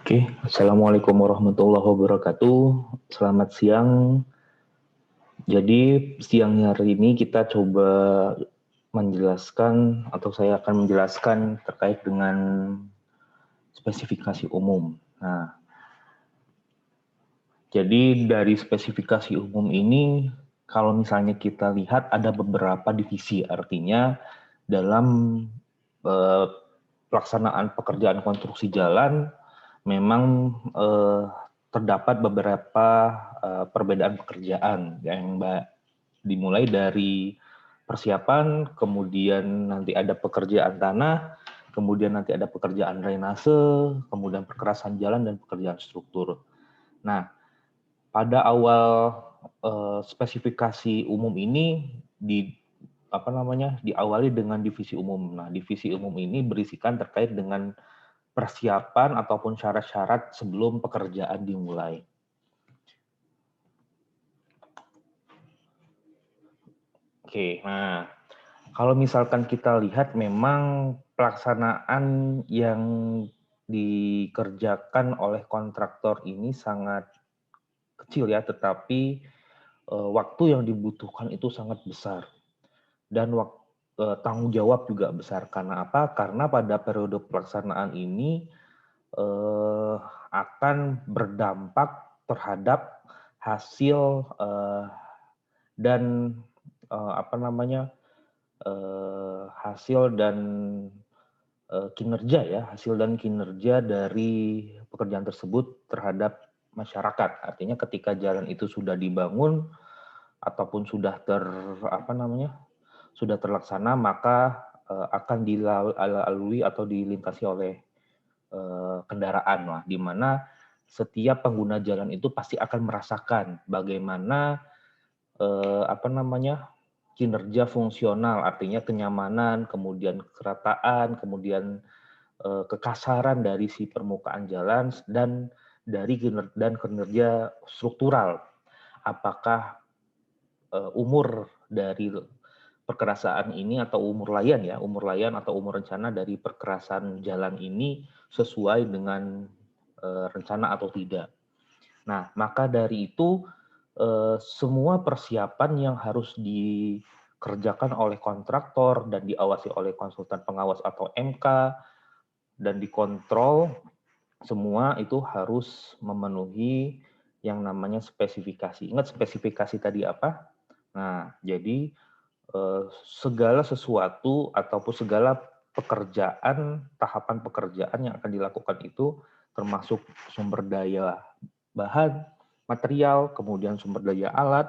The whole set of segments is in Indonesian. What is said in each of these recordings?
Oke, Assalamualaikum warahmatullahi wabarakatuh. Selamat siang. Jadi siang hari ini kita coba menjelaskan atau saya akan menjelaskan terkait dengan spesifikasi umum. Nah, jadi dari spesifikasi umum ini, kalau misalnya kita lihat ada beberapa divisi, artinya dalam eh, pelaksanaan pekerjaan konstruksi jalan memang terdapat beberapa perbedaan pekerjaan yang dimulai dari persiapan, kemudian nanti ada pekerjaan tanah, kemudian nanti ada pekerjaan drainase, kemudian perkerasan jalan dan pekerjaan struktur. Nah, pada awal spesifikasi umum ini diawali dengan divisi umum. Nah, divisi umum ini berisikan terkait dengan persiapan ataupun syarat-syarat sebelum pekerjaan dimulai. Oke, nah kalau misalkan kita lihat memang pelaksanaan yang dikerjakan oleh kontraktor ini sangat kecil ya, tetapi waktu yang dibutuhkan itu sangat besar dan tanggung jawab juga besar. Karena apa? Karena pada periode pelaksanaan ini akan berdampak terhadap hasil dan hasil dan kinerja ya, hasil dan kinerja dari pekerjaan tersebut terhadap masyarakat. Artinya ketika jalan itu sudah dibangun ataupun sudah sudah terlaksana, maka akan dilalui atau dilintasi oleh kendaraan lah, di mana setiap pengguna jalan itu pasti akan merasakan bagaimana kinerja fungsional, artinya kenyamanan, kemudian kerataan, kemudian kekasaran dari si permukaan jalan dan dari kinerja struktural. Apakah umur dari perkerasaan ini atau umur layan atau umur rencana dari perkerasan jalan ini sesuai dengan rencana atau tidak. Nah, maka dari itu semua persiapan yang harus dikerjakan oleh kontraktor dan diawasi oleh konsultan pengawas atau MK dan dikontrol, semua itu harus memenuhi yang namanya spesifikasi. Ingat spesifikasi tadi apa? Nah, jadi segala sesuatu ataupun segala pekerjaan, tahapan pekerjaan yang akan dilakukan itu termasuk sumber daya bahan, material, kemudian sumber daya alat,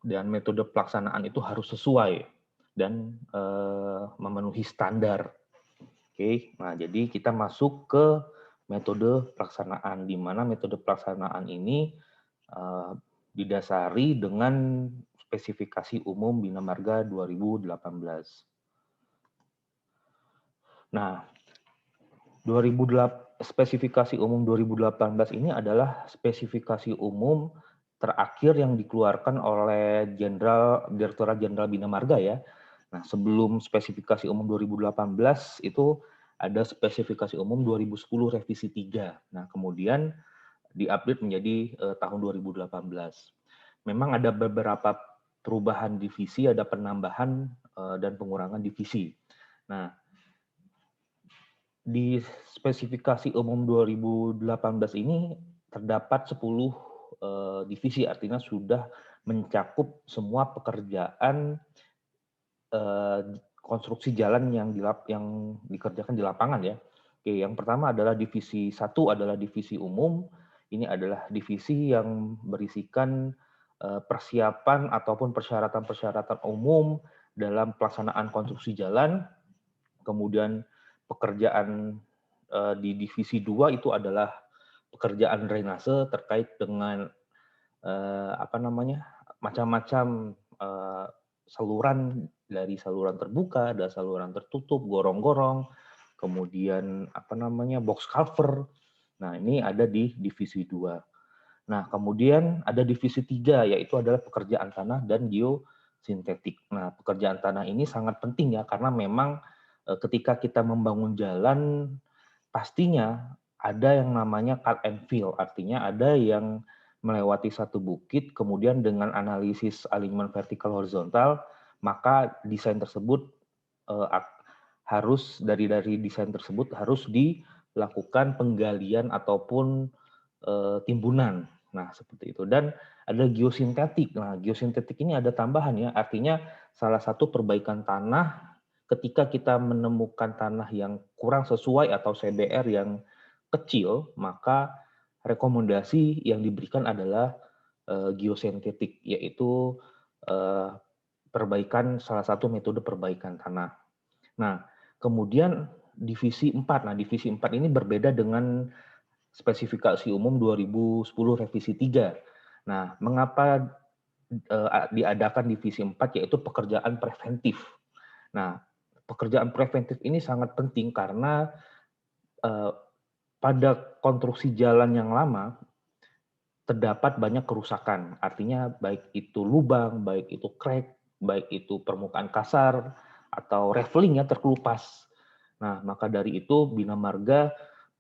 dan metode pelaksanaan itu harus sesuai dan memenuhi standar. Oke, nah jadi kita masuk ke metode pelaksanaan, di mana metode pelaksanaan ini didasari dengan spesifikasi umum Bina Marga 2018. Nah, spesifikasi umum 2018 ini adalah spesifikasi umum terakhir yang dikeluarkan oleh Direktorat Jenderal Bina Marga ya. Nah, sebelum spesifikasi umum 2018 itu ada spesifikasi umum 2010 revisi 3. Nah, kemudian diupdate menjadi tahun 2018. Memang ada beberapa perubahan divisi, ada penambahan dan pengurangan divisi. Nah, di spesifikasi umum 2018 ini terdapat 10 divisi, artinya sudah mencakup semua pekerjaan konstruksi jalan yang dikerjakan di lapangan ya. Oke, yang pertama adalah divisi 1 adalah divisi umum. Ini adalah divisi yang berisikan persiapan ataupun persyaratan-persyaratan umum dalam pelaksanaan konstruksi jalan. Kemudian pekerjaan di divisi 2 itu adalah pekerjaan drainase terkait dengan macam-macam saluran, dari saluran terbuka, ada saluran tertutup, gorong-gorong, kemudian box cover. Nah, ini ada di divisi 2. Nah, kemudian ada divisi 3 yaitu adalah pekerjaan tanah dan geosintetik. Nah, pekerjaan tanah ini sangat penting ya karena memang ketika kita membangun jalan pastinya ada yang namanya cut and fill, artinya ada yang melewati satu bukit, kemudian dengan analisis alignment vertikal horizontal, maka desain tersebut harus dari desain tersebut harus dilakukan penggalian ataupun timbunan. Nah, seperti itu. Dan ada geosintetik. Nah, geosintetik ini ada tambahan ya, artinya salah satu perbaikan tanah ketika kita menemukan tanah yang kurang sesuai atau CBR yang kecil, maka rekomendasi yang diberikan adalah geosintetik, yaitu perbaikan salah satu metode perbaikan tanah. Nah, kemudian divisi 4. Nah, divisi 4 ini berbeda dengan spesifikasi umum 2010 revisi 3. Nah, mengapa diadakan divisi 4 yaitu pekerjaan preventif. Nah, pekerjaan preventif ini sangat penting karena pada konstruksi jalan yang lama terdapat banyak kerusakan. Artinya baik itu lubang, baik itu crack, baik itu permukaan kasar atau raveling ya terkelupas. Nah, maka dari itu Bina Marga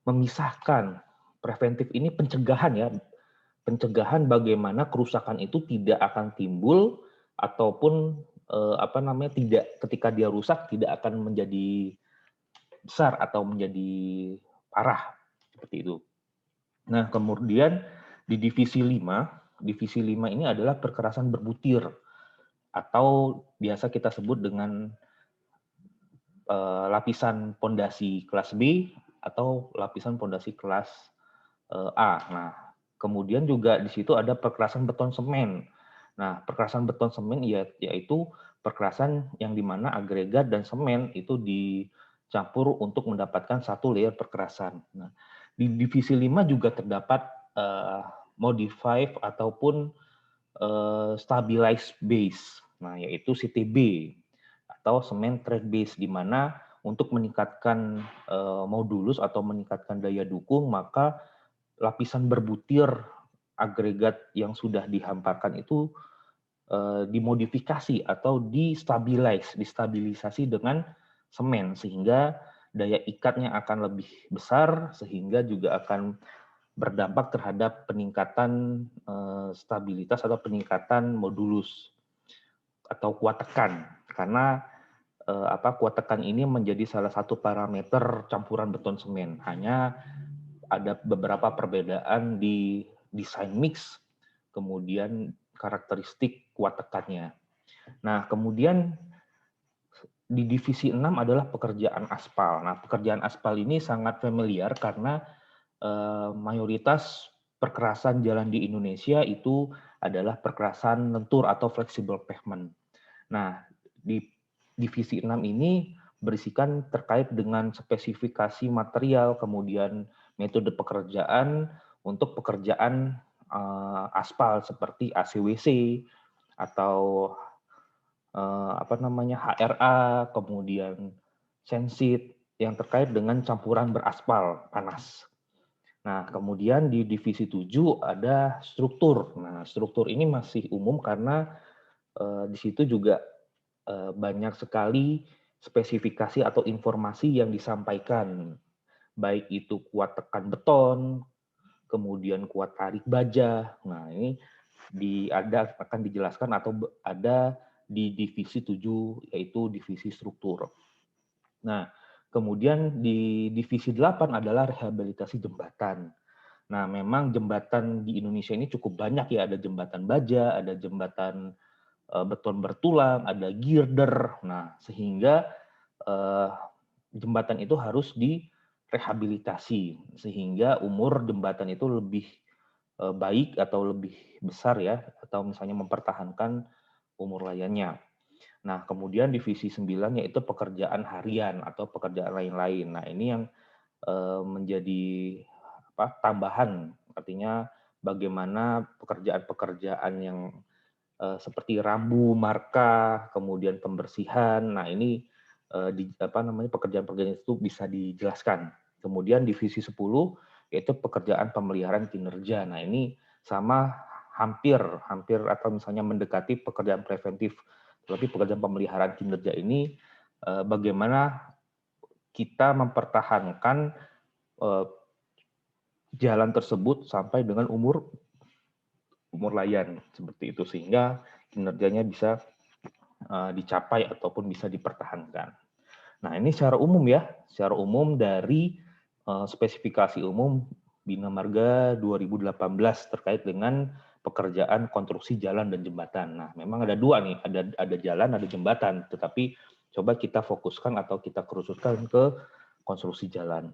memisahkan preventif ini pencegahan ya. Pencegahan bagaimana kerusakan itu tidak akan timbul ataupun tidak ketika dia rusak tidak akan menjadi besar atau menjadi parah seperti itu. Nah, kemudian di divisi 5 ini adalah perkerasan berbutir atau biasa kita sebut dengan lapisan pondasi kelas B atau lapisan pondasi kelas A. Nah, kemudian juga di situ ada perkerasan beton semen. Nah, perkerasan beton semen yaitu perkerasan yang dimana agregat dan semen itu dicampur untuk mendapatkan satu layer perkerasan. Nah, di divisi 5 juga terdapat modified ataupun stabilized base. Nah, yaitu CTB atau cement trade base, di mana untuk meningkatkan modulus atau meningkatkan daya dukung, maka lapisan berbutir agregat yang sudah dihamparkan itu dimodifikasi atau distabilisasi dengan semen sehingga daya ikatnya akan lebih besar sehingga juga akan berdampak terhadap peningkatan stabilitas atau peningkatan modulus atau kuat tekan karena kuat tekan ini menjadi salah satu parameter campuran beton semen. Hanya ada beberapa perbedaan di desain mix, kemudian karakteristik kuat tekannya. Nah, kemudian di divisi 6 adalah pekerjaan aspal. Nah, pekerjaan aspal ini sangat familiar karena mayoritas perkerasan jalan di Indonesia itu adalah perkerasan lentur atau flexible pavement. Nah, di divisi 6 ini berisikan terkait dengan spesifikasi material, kemudian metode pekerjaan untuk pekerjaan aspal seperti ACWC atau HRA, kemudian sensit yang terkait dengan campuran beraspal panas. Nah, kemudian di divisi 7 ada struktur. Nah, struktur ini masih umum karena di situ juga banyak sekali spesifikasi atau informasi yang disampaikan, baik itu kuat tekan beton, kemudian kuat tarik baja. Nah, ini akan dijelaskan atau ada di divisi 7 yaitu divisi struktur. Nah, kemudian di divisi 8 adalah rehabilitasi jembatan. Nah, memang jembatan di Indonesia ini cukup banyak ya, ada jembatan baja, ada jembatan beton bertulang, ada girder. Nah, sehingga jembatan itu harus direhabilitasi sehingga umur jembatan itu lebih baik atau lebih besar ya, atau misalnya mempertahankan umur layarnya. Nah, kemudian divisi 9 yaitu pekerjaan harian atau pekerjaan lain-lain. Nah, ini yang menjadi tambahan, artinya bagaimana pekerjaan-pekerjaan yang seperti rambu, marka, kemudian pembersihan. Nah, ini pekerjaan-pekerjaan itu bisa dijelaskan. Kemudian divisi 10 yaitu pekerjaan pemeliharaan kinerja. Nah, ini sama hampir atau misalnya mendekati pekerjaan preventif. Tapi pekerjaan pemeliharaan kinerja ini bagaimana kita mempertahankan jalan tersebut sampai dengan umur layan seperti itu, sehingga kinerjanya bisa dicapai ataupun bisa dipertahankan. Nah, ini secara umum ya, secara umum dari spesifikasi umum Bina Marga 2018 terkait dengan pekerjaan konstruksi jalan dan jembatan. Nah, memang ada dua nih, ada jalan, ada jembatan, tetapi coba kita fokuskan atau kita kerucutkan ke konstruksi jalan.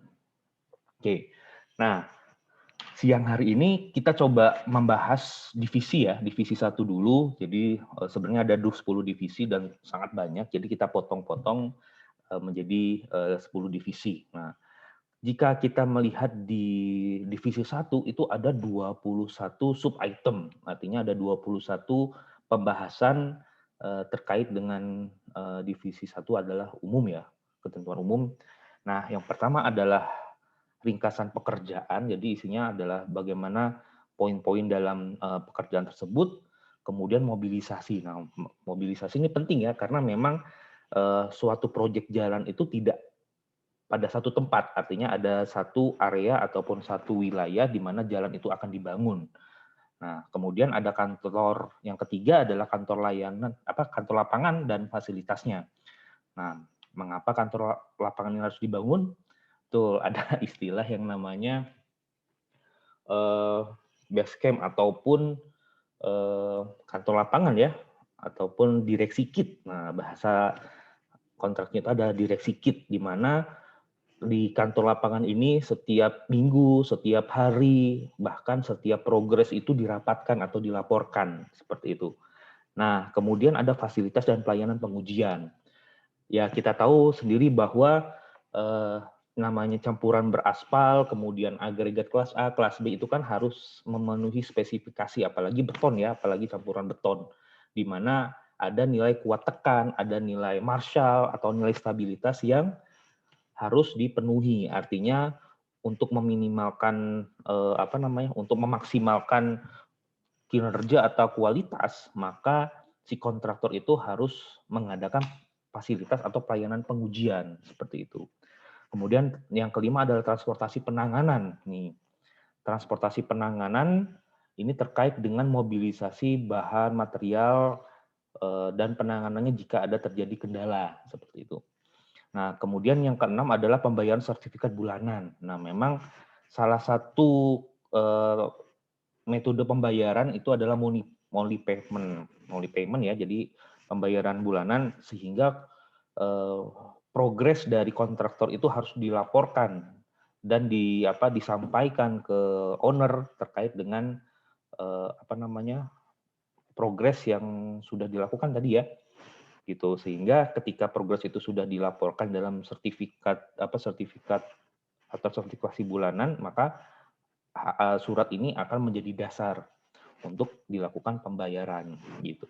Oke, nah siang hari ini kita coba membahas divisi ya, divisi satu dulu. Jadi sebenarnya ada 10 divisi dan sangat banyak, jadi kita potong-potong menjadi 10 divisi. Nah, jika kita melihat di divisi 1 itu ada 21 sub item, artinya ada 21 pembahasan terkait dengan divisi 1 adalah umum ya, ketentuan umum. Nah, yang pertama adalah ringkasan pekerjaan, jadi isinya adalah bagaimana poin-poin dalam pekerjaan tersebut, kemudian mobilisasi. Nah, mobilisasi ini penting ya, karena memang suatu proyek jalan itu tidak pada satu tempat, artinya ada satu area ataupun satu wilayah di mana jalan itu akan dibangun. Nah, kemudian ada kantor yang ketiga adalah kantor layanan, kantor lapangan dan fasilitasnya. Nah, mengapa kantor lapangan ini harus dibangun? Tuh ada istilah yang namanya base camp ataupun kantor lapangan ya, ataupun direksi kit. Nah, bahasa kontraknya itu ada direksi kit, di mana di kantor lapangan ini setiap minggu, setiap hari, bahkan setiap progres itu dirapatkan atau dilaporkan, seperti itu. Nah, kemudian ada fasilitas dan pelayanan pengujian. Ya, kita tahu sendiri bahwa namanya campuran beraspal, kemudian agregat kelas A, kelas B itu kan harus memenuhi spesifikasi, apalagi beton ya, apalagi campuran beton, di mana ada nilai kuat tekan, ada nilai Marshall atau nilai stabilitas yang harus dipenuhi. Artinya untuk meminimalkan untuk memaksimalkan kinerja atau kualitas, maka si kontraktor itu harus mengadakan fasilitas atau pelayanan pengujian seperti itu. Kemudian yang kelima adalah transportasi penanganan. Nih, transportasi penanganan ini terkait dengan mobilisasi bahan material dan penanganannya jika ada terjadi kendala seperti itu. Nah, kemudian yang keenam adalah pembayaran sertifikat bulanan. Nah, memang salah satu metode pembayaran itu adalah monthly payment ya. Jadi pembayaran bulanan, sehingga progres dari kontraktor itu harus dilaporkan dan disampaikan ke owner terkait dengan progres yang sudah dilakukan tadi ya, gitu. Sehingga ketika progres itu sudah dilaporkan dalam sertifikat atau sertifikasi bulanan, maka surat ini akan menjadi dasar untuk dilakukan pembayaran, gitu.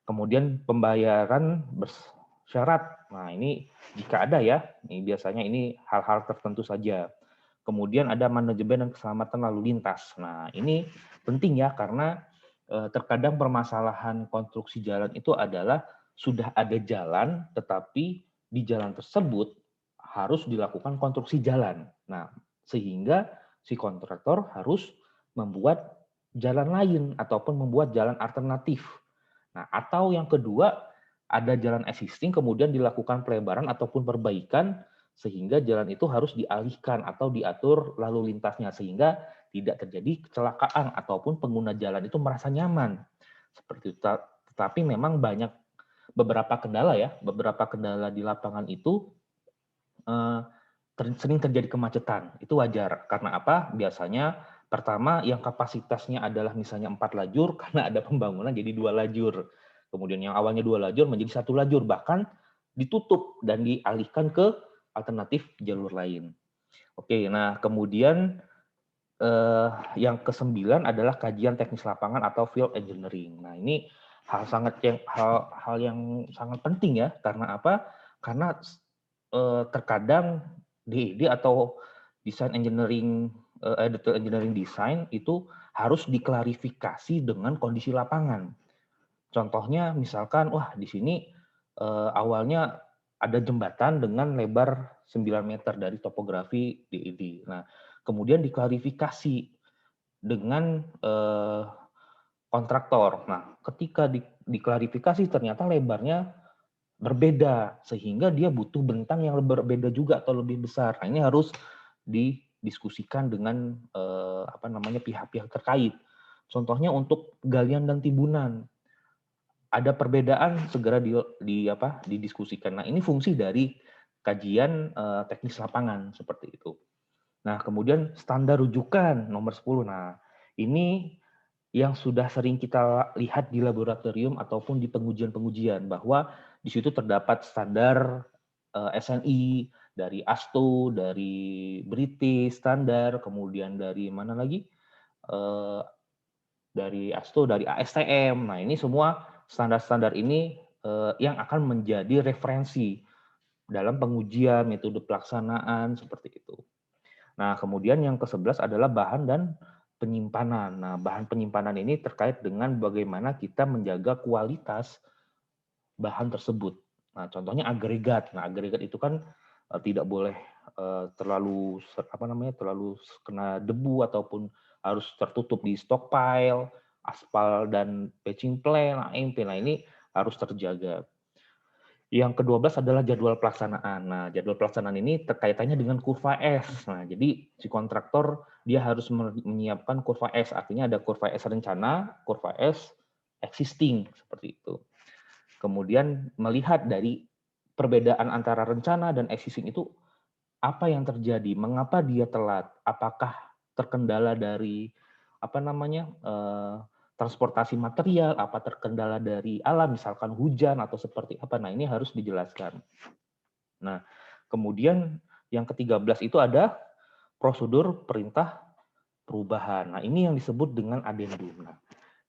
Kemudian pembayaran bersyarat. Nah, ini jika ada ya, ini biasanya ini hal-hal tertentu saja. Kemudian ada manajemen dan keselamatan lalu lintas. Nah, ini penting ya, karena terkadang permasalahan konstruksi jalan itu adalah sudah ada jalan, tetapi di jalan tersebut harus dilakukan konstruksi jalan. Nah, sehingga si kontraktor harus membuat jalan lain ataupun membuat jalan alternatif. Nah, atau yang kedua, ada jalan existing kemudian dilakukan pelebaran ataupun perbaikan sehingga jalan itu harus dialihkan atau diatur lalu lintasnya sehingga tidak terjadi kecelakaan ataupun pengguna jalan itu merasa nyaman. Seperti itu. Tetapi memang banyak beberapa kendala ya, beberapa kendala di lapangan itu sering terjadi kemacetan. Itu wajar. Karena apa? Biasanya pertama yang kapasitasnya adalah misalnya 4 lajur karena ada pembangunan jadi 2 lajur. Kemudian yang awalnya 2 lajur menjadi 1 lajur, bahkan ditutup dan dialihkan ke alternatif jalur lain. Oke, nah kemudian yang ke-9 adalah kajian teknis lapangan atau field engineering. Nah, ini hal yang sangat penting ya, karena apa? Karena terkadang DED atau design engineering detail engineering design itu harus diklarifikasi dengan kondisi lapangan. Contohnya misalkan, wah di sini awalnya ada jembatan dengan lebar 9 meter dari topografi DED. Nah, kemudian diklarifikasi dengan kontraktor. Nah, ketika diklarifikasi ternyata lebarnya berbeda, sehingga dia butuh bentang yang berbeda juga atau lebih besar. Nah, ini harus didiskusikan dengan pihak-pihak terkait. Contohnya untuk galian dan timbunan, ada perbedaan segera didiskusikan. Nah, ini fungsi dari kajian teknis lapangan seperti itu. Nah, kemudian standar rujukan nomor 10. Nah, ini yang sudah sering kita lihat di laboratorium ataupun di pengujian-pengujian, bahwa di situ terdapat standar SNI dari ASTO, dari British standar, kemudian dari mana lagi? Dari ASTO, dari ASTM. Nah, ini semua standar-standar ini yang akan menjadi referensi dalam pengujian, metode pelaksanaan, seperti itu. Nah, kemudian yang ke-11 adalah bahan dan penyimpanan. Nah, bahan penyimpanan ini terkait dengan bagaimana kita menjaga kualitas bahan tersebut. Nah, contohnya agregat. Nah, agregat itu kan tidak boleh terlalu terlalu kena debu ataupun harus tertutup di stockpile, aspal dan patching plan, AMP. Nah, ini harus terjaga. Yang ke-12 adalah jadwal pelaksanaan. Nah, jadwal pelaksanaan ini terkaitannya dengan kurva S. Nah, jadi si kontraktor dia harus menyiapkan kurva S. Artinya ada kurva S rencana, kurva S existing, seperti itu. Kemudian melihat dari perbedaan antara rencana dan existing itu apa yang terjadi, mengapa dia telat, apakah terkendala dari transportasi material, apa terkendala dari alam, misalkan hujan atau seperti apa. Nah, ini harus dijelaskan. Nah, kemudian yang ke-13 itu ada prosedur perintah perubahan. Nah, ini yang disebut dengan adendum. Nah,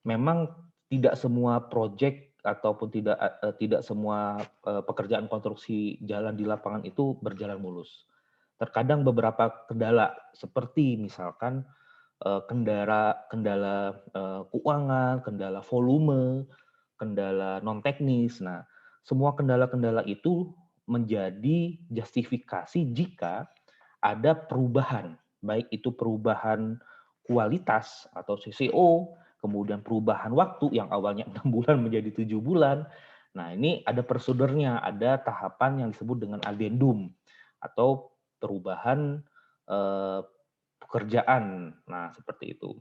memang tidak semua proyek ataupun tidak semua pekerjaan konstruksi jalan di lapangan itu berjalan mulus. Terkadang beberapa kendala seperti misalkan kendala keuangan, kendala volume, kendala non teknis. Nah, semua kendala-kendala itu menjadi justifikasi jika ada perubahan, baik itu perubahan kualitas atau CCO, kemudian perubahan waktu yang awalnya 6 bulan menjadi 7 bulan. Nah, ini ada prosedurnya, ada tahapan yang disebut dengan addendum atau perubahan pekerjaan. Nah, seperti itu.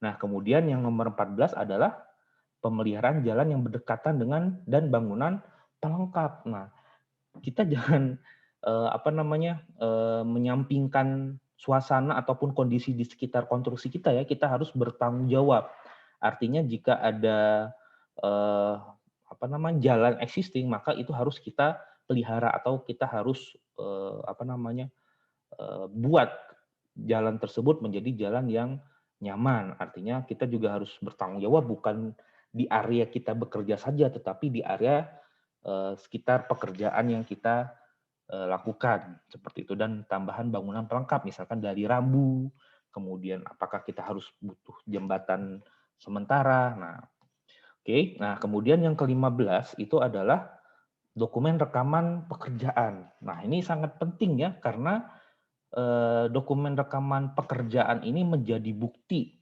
Nah, kemudian yang nomor 14 adalah pemeliharaan jalan yang berdekatan dengan dan bangunan pelengkap. Nah, kita jangan menyampingkan suasana ataupun kondisi di sekitar konstruksi kita ya. Kita harus bertanggung jawab. Artinya jika ada jalan existing, maka itu harus kita pelihara atau kita harus buat jalan tersebut menjadi jalan yang nyaman. Artinya kita juga harus bertanggung jawab bukan di area kita bekerja saja, tetapi di area sekitar pekerjaan yang kita lakukan seperti itu. Dan tambahan bangunan pelengkap, misalkan dari rambu, kemudian apakah kita harus butuh jembatan sementara. Nah, oke. Nah, kemudian yang ke-15 itu adalah dokumen rekaman pekerjaan. Nah, ini sangat penting ya, karena dokumen rekaman pekerjaan ini menjadi bukti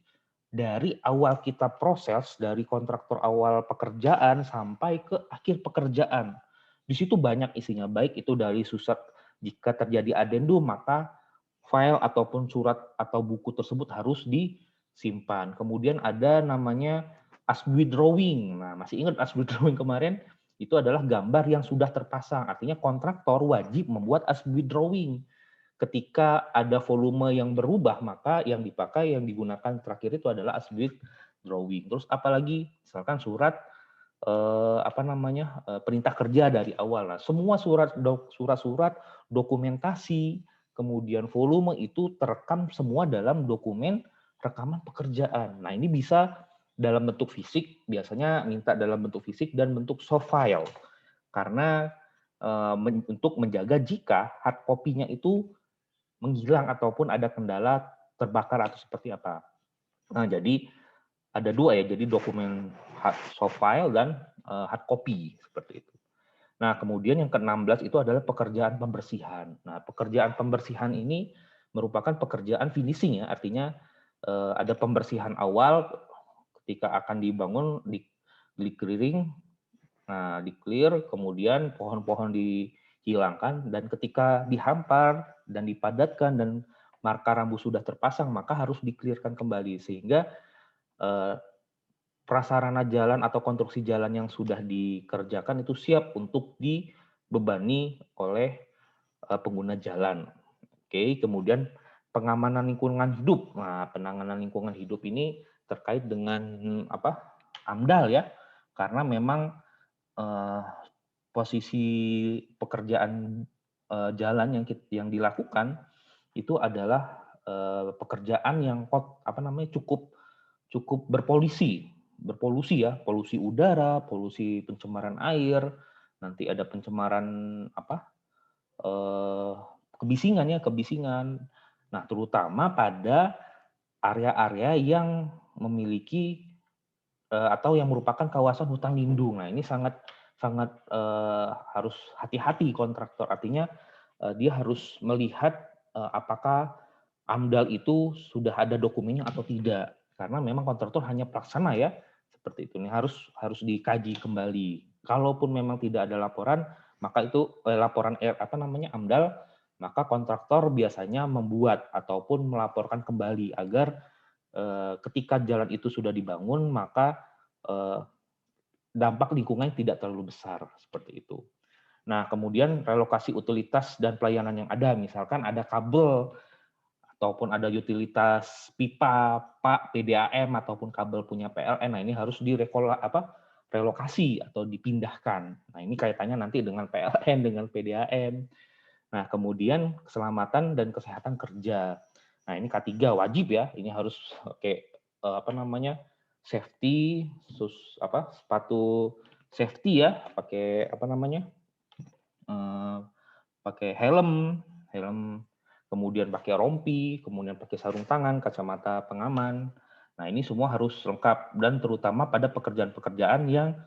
dari awal kita proses, dari kontraktor awal pekerjaan sampai ke akhir pekerjaan. Di situ banyak isinya, baik itu dari surat jika terjadi adendum, maka file ataupun surat atau buku tersebut harus disimpan. Kemudian ada namanya ASBUI drawing. Nah, masih ingat ASBUI drawing kemarin? Itu adalah gambar yang sudah terpasang. Artinya kontraktor wajib membuat ASBUI drawing. Ketika ada volume yang berubah, maka yang dipakai, yang digunakan terakhir itu adalah ASBUI drawing. Terus apalagi misalkan surat perintah kerja dari awal. Nah, semua surat-surat dokumentasi, kemudian volume itu terekam semua dalam dokumen rekaman pekerjaan. Nah, ini bisa dalam bentuk fisik, biasanya minta dalam bentuk fisik dan bentuk soft file. Karena untuk menjaga jika hard copy-nya itu menghilang ataupun ada kendala terbakar atau seperti apa. Nah, jadi ada dua ya, jadi dokumen soft file dan hard copy seperti itu. Nah, kemudian yang ke-16 itu adalah pekerjaan pembersihan. Nah, pekerjaan pembersihan ini merupakan pekerjaan finishing ya, artinya ada pembersihan awal ketika akan dibangun, di clearing, nah di-clear, kemudian pohon-pohon dihilangkan, dan ketika dihampar dan dipadatkan dan marka rambu sudah terpasang, maka harus di-clear-kan kembali sehingga eh, prasarana jalan atau konstruksi jalan yang sudah dikerjakan itu siap untuk dibebani oleh pengguna jalan. Oke, kemudian pengamanan lingkungan hidup. Nah, penanganan lingkungan hidup ini terkait dengan apa? AMDAL ya. Karena memang eh, posisi pekerjaan jalan yang dilakukan itu adalah pekerjaan yang cukup cukup berpolusi ya, polusi udara, polusi pencemaran air, nanti ada pencemaran apa eh, kebisingan. Nah, terutama pada area-area yang memiliki atau yang merupakan kawasan hutan lindung. Nah, ini sangat sangat harus hati-hati kontraktor. Artinya dia harus melihat apakah AMDAL itu sudah ada dokumennya atau tidak. Karena memang kontraktor hanya pelaksana ya, seperti itu. Ini harus dikaji kembali. Kalaupun memang tidak ada laporan, maka itu laporan AMDAL, maka kontraktor biasanya membuat ataupun melaporkan kembali agar ketika jalan itu sudah dibangun, maka dampak lingkungan tidak terlalu besar seperti itu. Nah, kemudian relokasi utilitas dan pelayanan yang ada, misalkan ada kabel ataupun ada utilitas pipa, PDAM ataupun kabel punya PLN. Nah, ini harus relokasi atau dipindahkan. Nah, ini kaitannya nanti dengan PLN, dengan PDAM. Nah, kemudian keselamatan dan kesehatan kerja. Nah, ini K3 wajib ya. Ini harus pakai safety, sepatu safety ya, pakai pakai helm, kemudian pakai rompi, kemudian pakai sarung tangan, kacamata pengaman. Nah, ini semua harus lengkap dan terutama pada pekerjaan-pekerjaan yang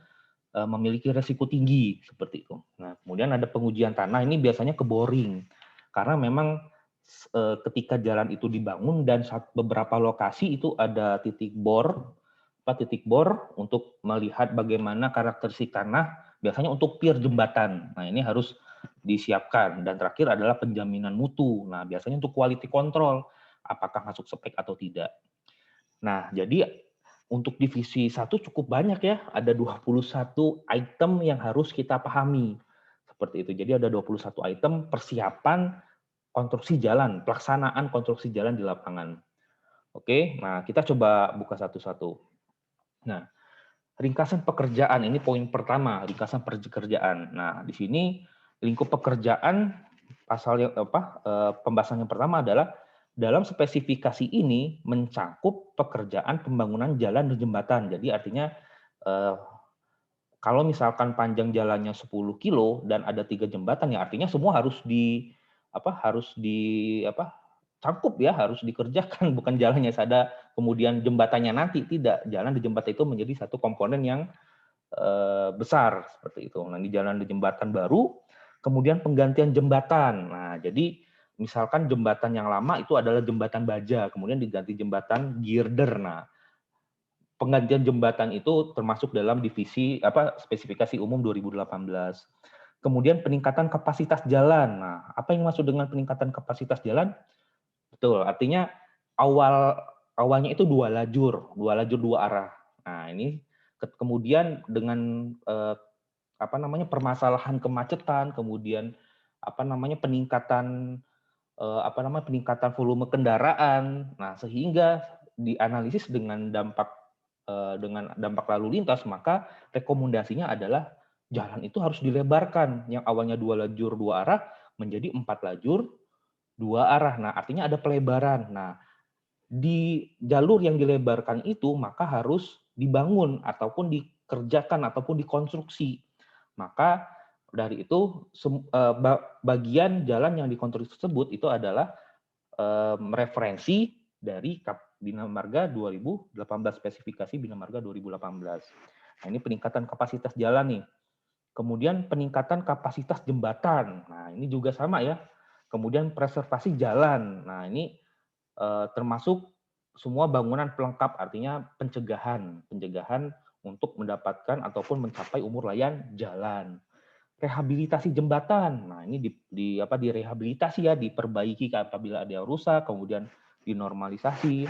memiliki resiko tinggi seperti itu. Nah, kemudian ada pengujian tanah, ini biasanya ke boring. Karena memang ketika jalan itu dibangun dan beberapa lokasi itu ada titik bor untuk melihat bagaimana karakteristik tanah, biasanya untuk pier jembatan. Nah, ini harus disiapkan. Dan terakhir adalah penjaminan mutu. Nah, biasanya untuk quality control, apakah masuk spek atau tidak. Nah, jadi untuk divisi 1 cukup banyak ya, ada 21 item yang harus kita pahami. Seperti itu. Jadi ada 21 item persiapan konstruksi jalan, pelaksanaan konstruksi jalan di lapangan. Oke, nah kita coba buka satu-satu. Nah, ringkasan pekerjaan ini poin pertama, ringkasan pekerjaan. Nah, di sini lingkup pekerjaan pembahasan yang pertama adalah dalam spesifikasi ini mencakup pekerjaan pembangunan jalan dan jembatan. Jadi artinya kalau misalkan panjang jalannya 10 kilo dan ada 3 jembatan ya artinya semua harus cakup ya, harus dikerjakan, bukan jalannya ada kemudian jembatannya nanti, tidak. Jalan di jembatan itu menjadi satu komponen yang besar seperti itu. Nah, di jalan di jembatan baru, kemudian penggantian jembatan. Nah, jadi misalkan jembatan yang lama itu adalah jembatan baja, kemudian diganti jembatan girder. Nah, penggantian jembatan itu termasuk dalam divisi spesifikasi umum 2018. Kemudian peningkatan kapasitas jalan. Nah, apa yang maksud dengan peningkatan kapasitas jalan? Betul, artinya awalnya itu dua lajur dua arah. Nah, ini kemudian dengan permasalahan kemacetan, kemudian peningkatan peningkatan volume kendaraan. Nah, sehingga dianalisis dengan dampak lalu lintas, maka rekomendasinya adalah jalan itu harus dilebarkan. Yang awalnya dua lajur dua arah menjadi 4 lajur dua arah. Nah, artinya ada pelebaran. Nah, di jalur yang dilebarkan itu maka harus dibangun ataupun dikerjakan ataupun dikonstruksi. Maka dari itu bagian jalan yang dikonstruksi tersebut itu adalah referensi dari Bina Marga 2018, spesifikasi Bina Marga 2018. Nah, ini peningkatan kapasitas jalan nih. Kemudian peningkatan kapasitas jembatan. Nah, ini juga sama ya. Kemudian preservasi jalan. Nah, ini termasuk semua bangunan pelengkap, artinya pencegahan untuk mendapatkan ataupun mencapai umur layan jalan. Rehabilitasi jembatan. Nah, ini direhabilitasi ya, diperbaiki apabila ada yang rusak, kemudian dinormalisasi.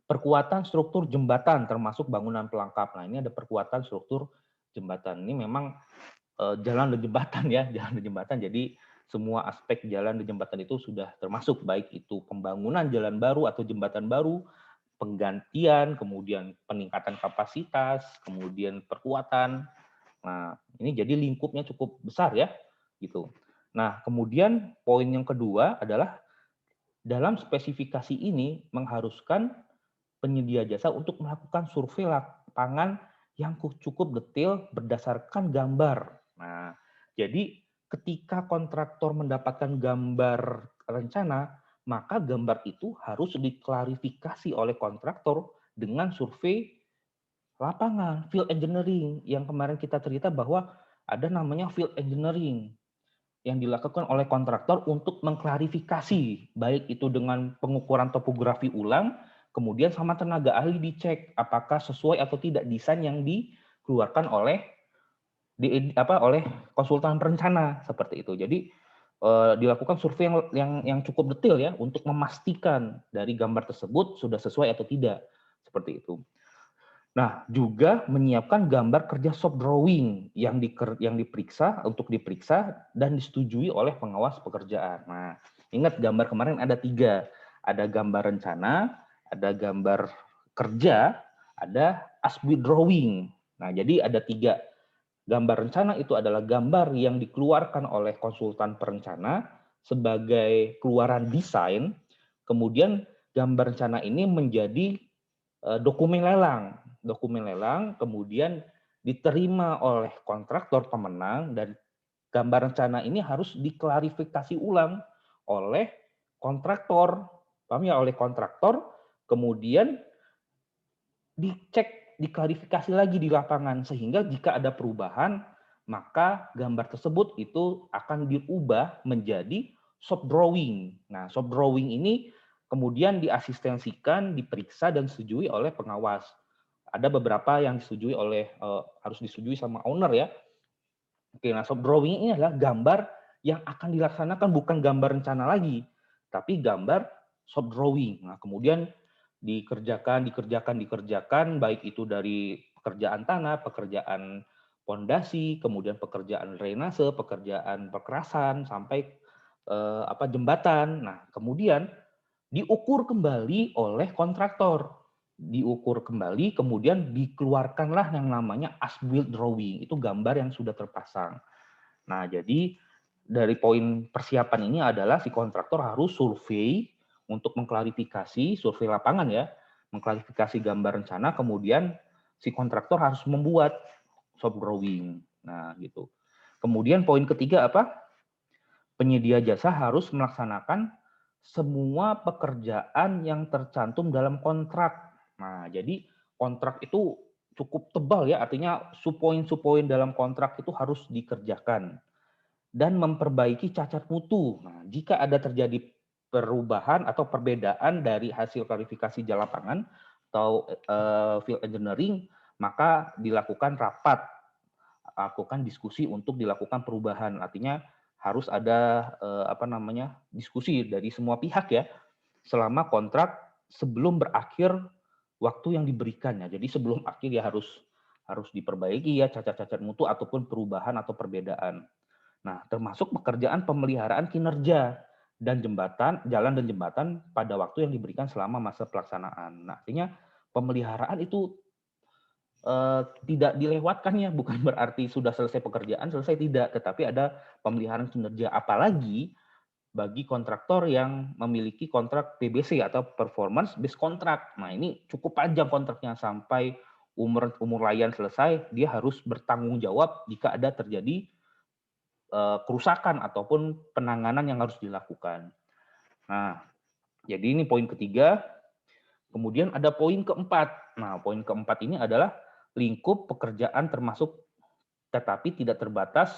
Perkuatan struktur jembatan termasuk bangunan pelengkap. Nah, ini ada perkuatan struktur jembatan. Ini memang jalan dan jembatan ya, jalan dan jembatan. Jadi semua aspek jalan dan jembatan itu sudah termasuk, baik itu pembangunan jalan baru atau jembatan baru, penggantian, kemudian peningkatan kapasitas, kemudian perkuatan. Nah, ini jadi lingkupnya cukup besar ya, gitu. Nah, kemudian poin yang kedua adalah dalam spesifikasi ini mengharuskan penyedia jasa untuk melakukan survei lapangan yang cukup detail berdasarkan gambar. Nah, jadi ketika kontraktor mendapatkan gambar rencana, maka gambar itu harus diklarifikasi oleh kontraktor dengan survei lapangan, field engineering, yang kemarin kita cerita bahwa ada namanya field engineering yang dilakukan oleh kontraktor untuk mengklarifikasi, baik itu dengan pengukuran topografi ulang, kemudian sama tenaga ahli dicek apakah sesuai atau tidak desain yang dikeluarkan oleh oleh konsultan perencana seperti itu. Jadi dilakukan survei yang cukup detail ya untuk memastikan dari gambar tersebut sudah sesuai atau tidak seperti itu. Nah, juga menyiapkan gambar kerja shop drawing yang diperiksa dan disetujui oleh pengawas pekerjaan. Nah, ingat gambar kemarin ada 3. Ada gambar rencana, ada gambar kerja, ada as-built drawing. Nah, jadi ada 3. Gambar rencana itu adalah gambar yang dikeluarkan oleh konsultan perencana sebagai keluaran desain. Kemudian gambar rencana ini menjadi dokumen lelang, kemudian diterima oleh kontraktor pemenang, dan gambar rencana ini harus diklarifikasi ulang oleh kontraktor, paham ya, oleh kontraktor, kemudian dicek, diklarifikasi lagi di lapangan, sehingga jika ada perubahan, maka gambar tersebut itu akan diubah menjadi shop drawing. Nah, shop drawing ini kemudian diasistensikan, diperiksa, dan disetujui oleh pengawas. Ada beberapa yang disetujui oleh, harus disetujui sama owner ya. Oke, nah shop drawing ini adalah gambar yang akan dilaksanakan bukan gambar rencana lagi, tapi gambar shop drawing. Nah, kemudian dikerjakan, baik itu dari pekerjaan tanah, pekerjaan pondasi, kemudian pekerjaan drainase, pekerjaan perkerasan, sampai jembatan. Nah, kemudian diukur kembali oleh kontraktor. Diukur kembali, kemudian dikeluarkanlah yang namanya as-built drawing. Itu gambar yang sudah terpasang. Nah, jadi dari poin persiapan ini adalah si kontraktor harus survei untuk mengklarifikasi, survei lapangan ya, mengklarifikasi gambar rencana, kemudian si kontraktor harus membuat shop drawing. Nah, gitu. Kemudian poin ketiga apa? Penyedia jasa harus melaksanakan semua pekerjaan yang tercantum dalam kontrak. Nah, jadi kontrak itu cukup tebal ya, artinya poin-poin dalam kontrak itu harus dikerjakan dan memperbaiki cacat mutu. Nah, jika ada terjadi perubahan atau perbedaan dari hasil klarifikasi di lapangan atau field engineering, maka dilakukan rapat, lakukan diskusi untuk dilakukan perubahan. Artinya harus ada diskusi dari semua pihak ya selama kontrak sebelum berakhir waktu yang diberikannya. Jadi sebelum akhir ya harus diperbaiki ya cacat-cacat mutu ataupun perubahan atau perbedaan. Nah, termasuk pekerjaan pemeliharaan kinerja dan jalan dan jembatan pada waktu yang diberikan selama masa pelaksanaan. Nah, artinya pemeliharaan itu tidak dilewatkan ya, bukan berarti sudah selesai pekerjaan, selesai tidak, tetapi ada pemeliharaan kinerja, apalagi bagi kontraktor yang memiliki kontrak PBC atau performance based contract. Nah, ini cukup panjang kontraknya sampai umur layan selesai, dia harus bertanggung jawab jika ada terjadi kerusakan ataupun penanganan yang harus dilakukan. Nah, jadi ini poin ketiga. Kemudian ada poin keempat. Nah, poin keempat ini adalah lingkup pekerjaan termasuk tetapi tidak terbatas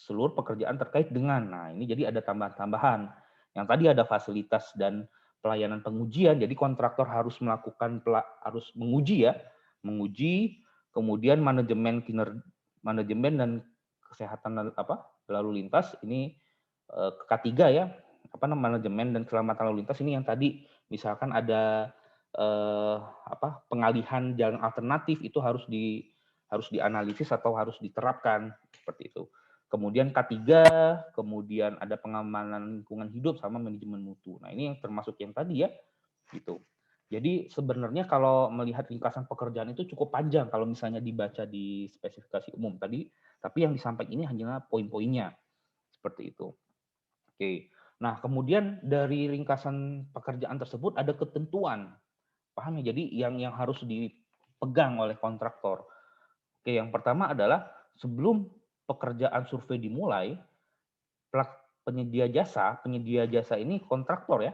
seluruh pekerjaan terkait dengan. Nah, ini jadi ada tambahan-tambahan. Yang tadi ada fasilitas dan pelayanan pengujian, jadi kontraktor harus harus menguji ya, menguji, kemudian manajemen dan kesehatan lalu lintas ini ketiga ya, manajemen dan keselamatan lalu lintas ini yang tadi misalkan ada pengalihan jalan alternatif itu harus dianalisis atau harus diterapkan seperti itu. Kemudian K3, kemudian ada pengamanan lingkungan hidup sama manajemen mutu. Nah, ini yang termasuk yang tadi ya, gitu. Jadi sebenarnya kalau melihat ringkasan pekerjaan itu cukup panjang kalau misalnya dibaca di spesifikasi umum tadi, tapi yang disampaikan ini hanyalah poin-poinnya seperti itu. Oke. Nah, kemudian dari ringkasan pekerjaan tersebut ada ketentuan. Paham ya? Jadi yang harus dipegang oleh kontraktor. Oke, yang pertama adalah sebelum pekerjaan survei dimulai, penyedia jasa ini kontraktor ya,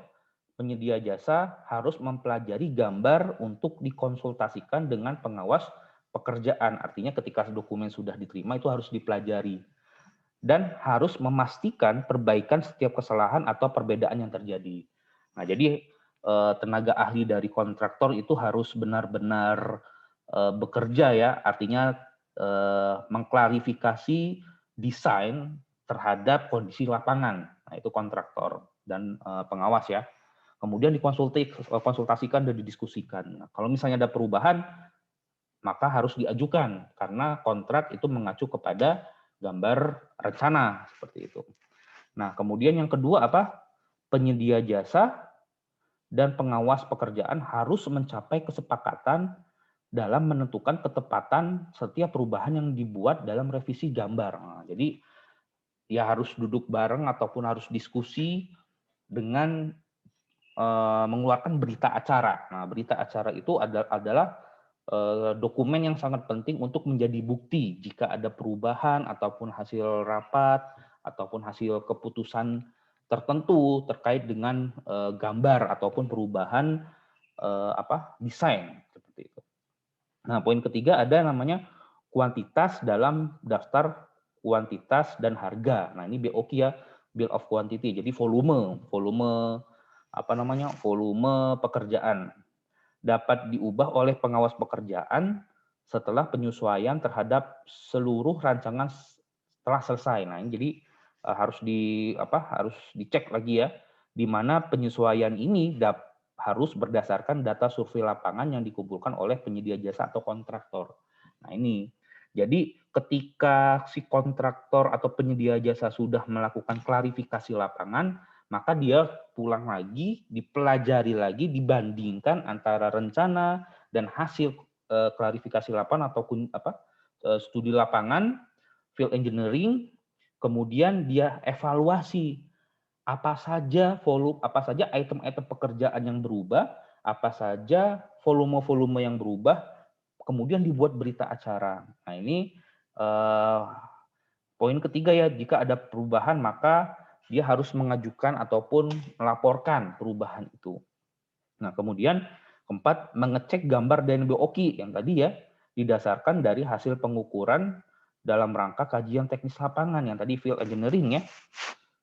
penyedia jasa harus mempelajari gambar untuk dikonsultasikan dengan pengawas pekerjaan. Artinya ketika dokumen sudah diterima itu harus dipelajari. Dan harus memastikan perbaikan setiap kesalahan atau perbedaan yang terjadi. Nah, jadi tenaga ahli dari kontraktor itu harus benar-benar bekerja ya, artinya mengklarifikasi desain terhadap kondisi lapangan. Nah, itu kontraktor dan pengawas ya. Kemudian dikonsultasikan dan didiskusikan. Nah, kalau misalnya ada perubahan, maka harus diajukan karena kontrak itu mengacu kepada gambar rencana seperti itu. Nah, kemudian yang kedua penyedia jasa dan pengawas pekerjaan harus mencapai kesepakatan dalam menentukan ketepatan setiap perubahan yang dibuat dalam revisi gambar. Nah, jadi ya harus duduk bareng ataupun harus diskusi dengan mengeluarkan berita acara. Nah, berita acara itu adalah dokumen yang sangat penting untuk menjadi bukti jika ada perubahan ataupun hasil rapat ataupun hasil keputusan tertentu terkait dengan gambar ataupun perubahan desain seperti itu. Nah, poin ketiga ada namanya kuantitas dalam daftar kuantitas dan harga. Nah, ini BOQ ya, Bill of Quantity. Jadi volume pekerjaan dapat diubah oleh pengawas pekerjaan setelah penyesuaian terhadap seluruh rancangan setelah selesai. Nah, ini jadi harus dicek lagi ya, di mana penyesuaian ini harus berdasarkan data survei lapangan yang dikumpulkan oleh penyedia jasa atau kontraktor. Nah, ini jadi ketika si kontraktor atau penyedia jasa sudah melakukan klarifikasi lapangan, maka dia pulang lagi, dipelajari lagi, dibandingkan antara rencana dan hasil klarifikasi lapangan ataupun studi lapangan, field engineering, kemudian dia evaluasi apa saja item-item pekerjaan yang berubah, apa saja volume-volume yang berubah, kemudian dibuat berita acara. Nah, ini poin ketiga ya, jika ada perubahan maka dia harus mengajukan ataupun melaporkan perubahan itu. Nah, kemudian keempat, mengecek gambar dan BOQ yang tadi ya, didasarkan dari hasil pengukuran dalam rangka kajian teknis lapangan yang tadi field engineering ya.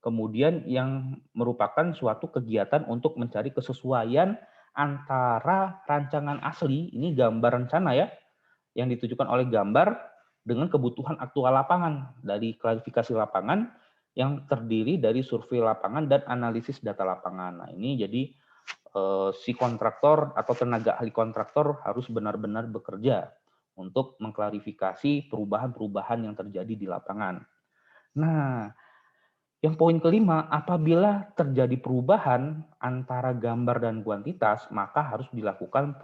Kemudian yang merupakan suatu kegiatan untuk mencari kesesuaian antara rancangan asli, ini gambar rencana ya, yang ditujukan oleh gambar dengan kebutuhan aktual lapangan dari klarifikasi lapangan yang terdiri dari survei lapangan dan analisis data lapangan. Nah, ini jadi si kontraktor atau tenaga ahli kontraktor harus benar-benar bekerja untuk mengklarifikasi perubahan-perubahan yang terjadi di lapangan. Nah, yang poin kelima, apabila terjadi perubahan antara gambar dan kuantitas, maka harus dilakukan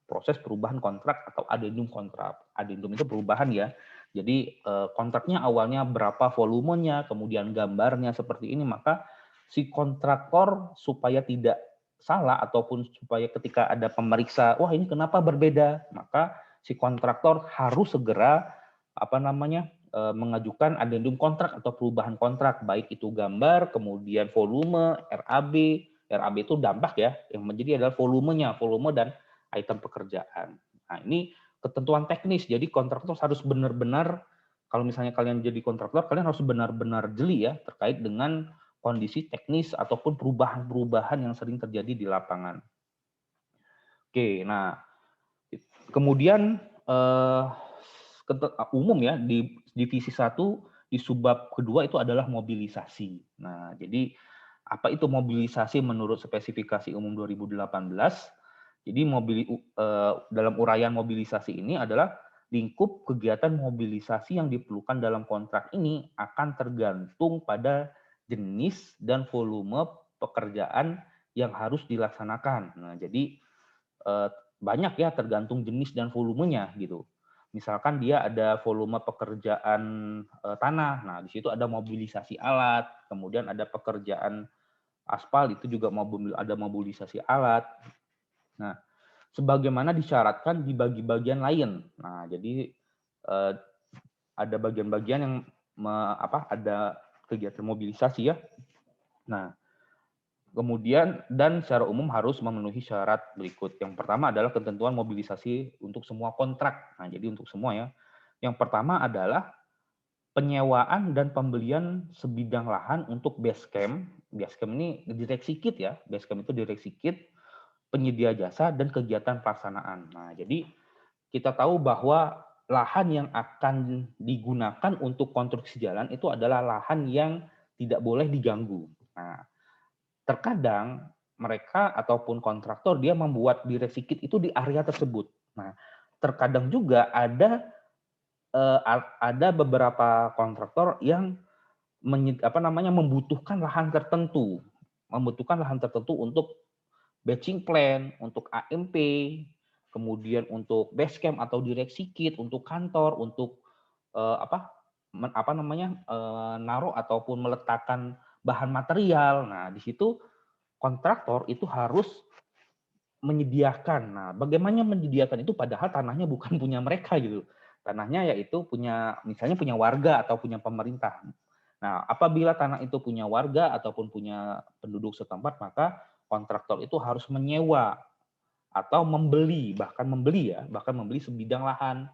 proses perubahan kontrak atau adendum kontrak. Adendum itu perubahan ya. Jadi kontraknya awalnya berapa volumenya, kemudian gambarnya seperti ini, maka si kontraktor supaya tidak salah ataupun supaya ketika ada pemeriksa, wah ini kenapa berbeda, maka si kontraktor harus segera mengajukan adendum kontrak atau perubahan kontrak, baik itu gambar, kemudian volume, RAB. RAB itu dampak ya, yang menjadi adalah volume dan item pekerjaan. Nah, ini ketentuan teknis, jadi kontraktor harus benar-benar kalau misalnya kalian jadi kontraktor, kalian harus benar-benar jeli ya terkait dengan kondisi teknis ataupun perubahan-perubahan yang sering terjadi di lapangan. Oke, nah kemudian umum ya di divisi 1 di subbab kedua itu adalah mobilisasi. Nah, jadi apa itu mobilisasi menurut spesifikasi umum 2018? Jadi dalam uraian mobilisasi ini adalah lingkup kegiatan mobilisasi yang diperlukan dalam kontrak ini akan tergantung pada jenis dan volume pekerjaan yang harus dilaksanakan. Nah, jadi banyak ya tergantung jenis dan volumenya gitu. Misalkan dia ada volume pekerjaan tanah, nah di situ ada mobilisasi alat, kemudian ada pekerjaan aspal itu juga ada mobilisasi alat. Nah, sebagaimana disyaratkan di bagian lain. Nah, jadi ada bagian-bagian yang ada kegiatan mobilisasi ya. Nah, kemudian dan secara umum harus memenuhi syarat berikut. Yang pertama adalah ketentuan mobilisasi untuk semua kontrak. Nah, jadi untuk semua ya. Yang pertama adalah penyewaan dan pembelian sebidang lahan untuk base camp. Base camp ini direksi kit ya. Base camp itu direksi kit, penyedia jasa dan kegiatan pelaksanaan. Nah, jadi kita tahu bahwa lahan yang akan digunakan untuk konstruksi jalan itu adalah lahan yang tidak boleh diganggu. Nah, terkadang mereka ataupun kontraktor dia membuat direksi kit itu di area tersebut. Nah, terkadang juga ada beberapa kontraktor yang membutuhkan lahan tertentu, untuk batching plan, untuk AMP, kemudian untuk base camp atau direksi kit, untuk kantor, untuk naruh ataupun meletakkan bahan material. Nah, di situ kontraktor itu harus menyediakan. Nah, bagaimana menyediakan itu padahal tanahnya bukan punya mereka gitu. Tanahnya yaitu misalnya punya warga atau punya pemerintah. Nah, apabila tanah itu punya warga ataupun punya penduduk setempat, maka kontraktor itu harus menyewa atau bahkan membeli sebidang lahan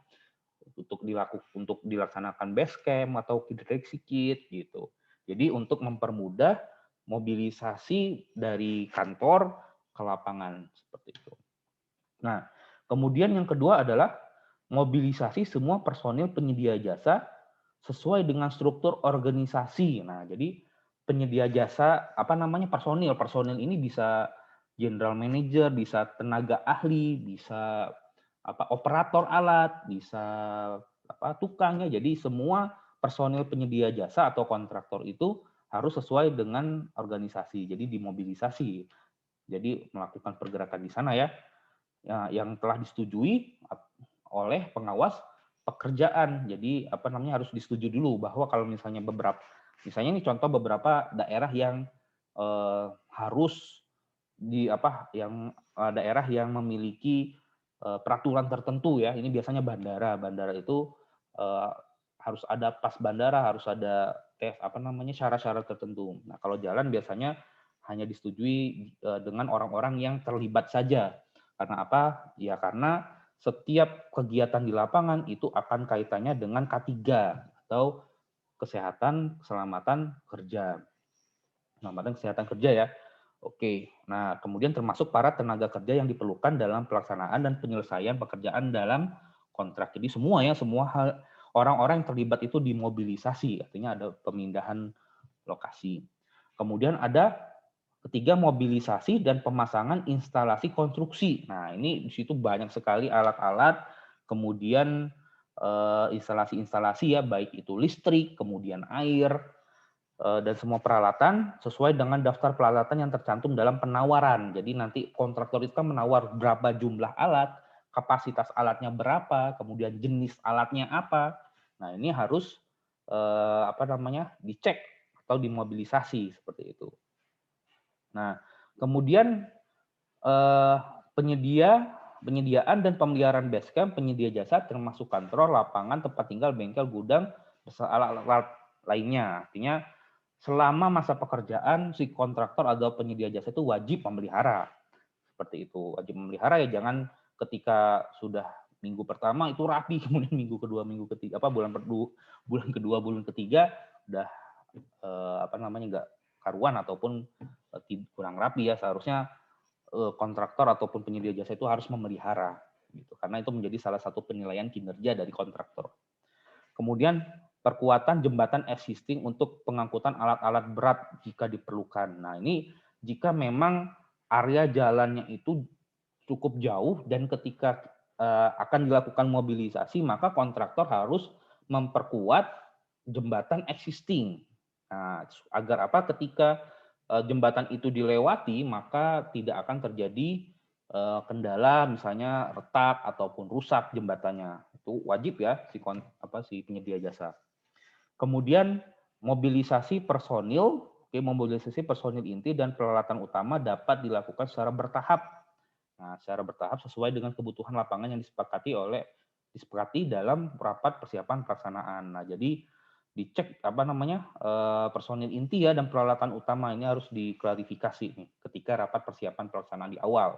untuk dilaksanakan base camp atau direksi kit gitu. Jadi untuk mempermudah mobilisasi dari kantor ke lapangan seperti itu. Nah, kemudian yang kedua adalah mobilisasi semua personil penyedia jasa sesuai dengan struktur organisasi. Nah, jadi penyedia jasa personil. Personil ini bisa general manager, bisa tenaga ahli, bisa operator alat, bisa tukang ya. Jadi semua personil penyedia jasa atau kontraktor itu harus sesuai dengan organisasi. Jadi dimobilisasi. Jadi melakukan pergerakan di sana ya, yang telah disetujui oleh pengawas pekerjaan. Jadi harus disetujui dulu bahwa kalau misalnya misalnya ini contoh beberapa daerah yang harus daerah yang memiliki peraturan tertentu ya. Ini biasanya bandara. Bandara itu harus ada pas bandara, harus ada tes syarat-syarat tertentu. Nah, kalau jalan biasanya hanya disetujui dengan orang-orang yang terlibat saja. Karena apa? Ya karena setiap kegiatan di lapangan itu akan kaitannya dengan K3 atau kesehatan keselamatan kerja. Keselamatan kesehatan kerja ya. Oke. Nah, kemudian termasuk para tenaga kerja yang diperlukan dalam pelaksanaan dan penyelesaian pekerjaan dalam kontrak. Jadi semua hal orang-orang yang terlibat itu dimobilisasi, artinya ada pemindahan lokasi. Kemudian ada ketiga, mobilisasi dan pemasangan instalasi konstruksi. Nah, ini di situ banyak sekali alat-alat, kemudian instalasi-instalasi ya, baik itu listrik, kemudian air, dan semua peralatan sesuai dengan daftar peralatan yang tercantum dalam penawaran. Jadi nanti kontraktor itu kan menawar berapa jumlah alat, kapasitas alatnya berapa, kemudian jenis alatnya apa. Nah, ini harus dicek atau dimobilisasi seperti itu. Nah, kemudian penyediaan dan pemeliharaan base camp, penyedia jasa termasuk kantor, lapangan, tempat tinggal, bengkel, gudang, beserta alat-alat lainnya. Artinya selama masa pekerjaan si kontraktor atau penyedia jasa itu wajib memelihara. Seperti itu, wajib memelihara ya, jangan ketika sudah Minggu pertama itu rapi, kemudian minggu kedua, minggu ketiga, bulan kedua, bulan ketiga udah nggak karuan ataupun kurang rapi ya. Seharusnya kontraktor ataupun penyedia jasa itu harus memelihara, gitu. Karena itu menjadi salah satu penilaian kinerja dari kontraktor. Kemudian perkuatan jembatan existing untuk pengangkutan alat-alat berat jika diperlukan. Nah, ini jika memang area jalannya itu cukup jauh dan ketika akan dilakukan mobilisasi, maka kontraktor harus memperkuat jembatan existing. Nah, agar apa? Ketika jembatan itu dilewati, maka tidak akan terjadi kendala misalnya retak ataupun rusak jembatannya. Itu wajib ya si penyedia jasa. Kemudian mobilisasi personil inti dan peralatan utama dapat dilakukan secara bertahap. Nah, secara bertahap sesuai dengan kebutuhan lapangan yang disepakati dalam rapat persiapan pelaksanaan. Nah, jadi dicek personil inti ya dan peralatan utama ini harus diklarifikasi nih ketika rapat persiapan pelaksanaan di awal.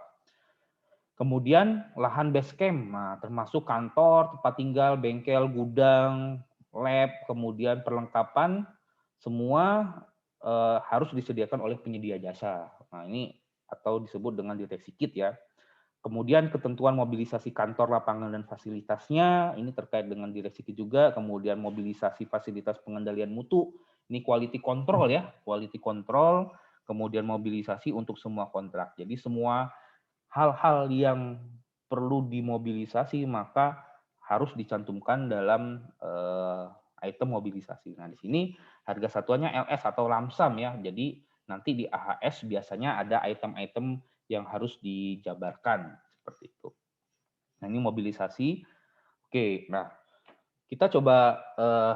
Kemudian lahan base camp, nah, termasuk kantor, tempat tinggal, bengkel, gudang, lab, kemudian perlengkapan semua harus disediakan oleh penyedia jasa. Nah, ini atau disebut dengan deteksi kit ya. Kemudian ketentuan mobilisasi kantor, lapangan, dan fasilitasnya, ini terkait dengan direksi kit juga. Kemudian mobilisasi fasilitas pengendalian mutu, ini quality control ya, quality control. Kemudian mobilisasi untuk semua kontrak. Jadi semua hal-hal yang perlu dimobilisasi maka harus dicantumkan dalam item mobilisasi. Nah, di sini harga satuannya LS atau lamsam ya. Jadi nanti di AHS biasanya ada item-item yang harus dijabarkan seperti itu. Nah, ini mobilisasi. Oke, nah kita coba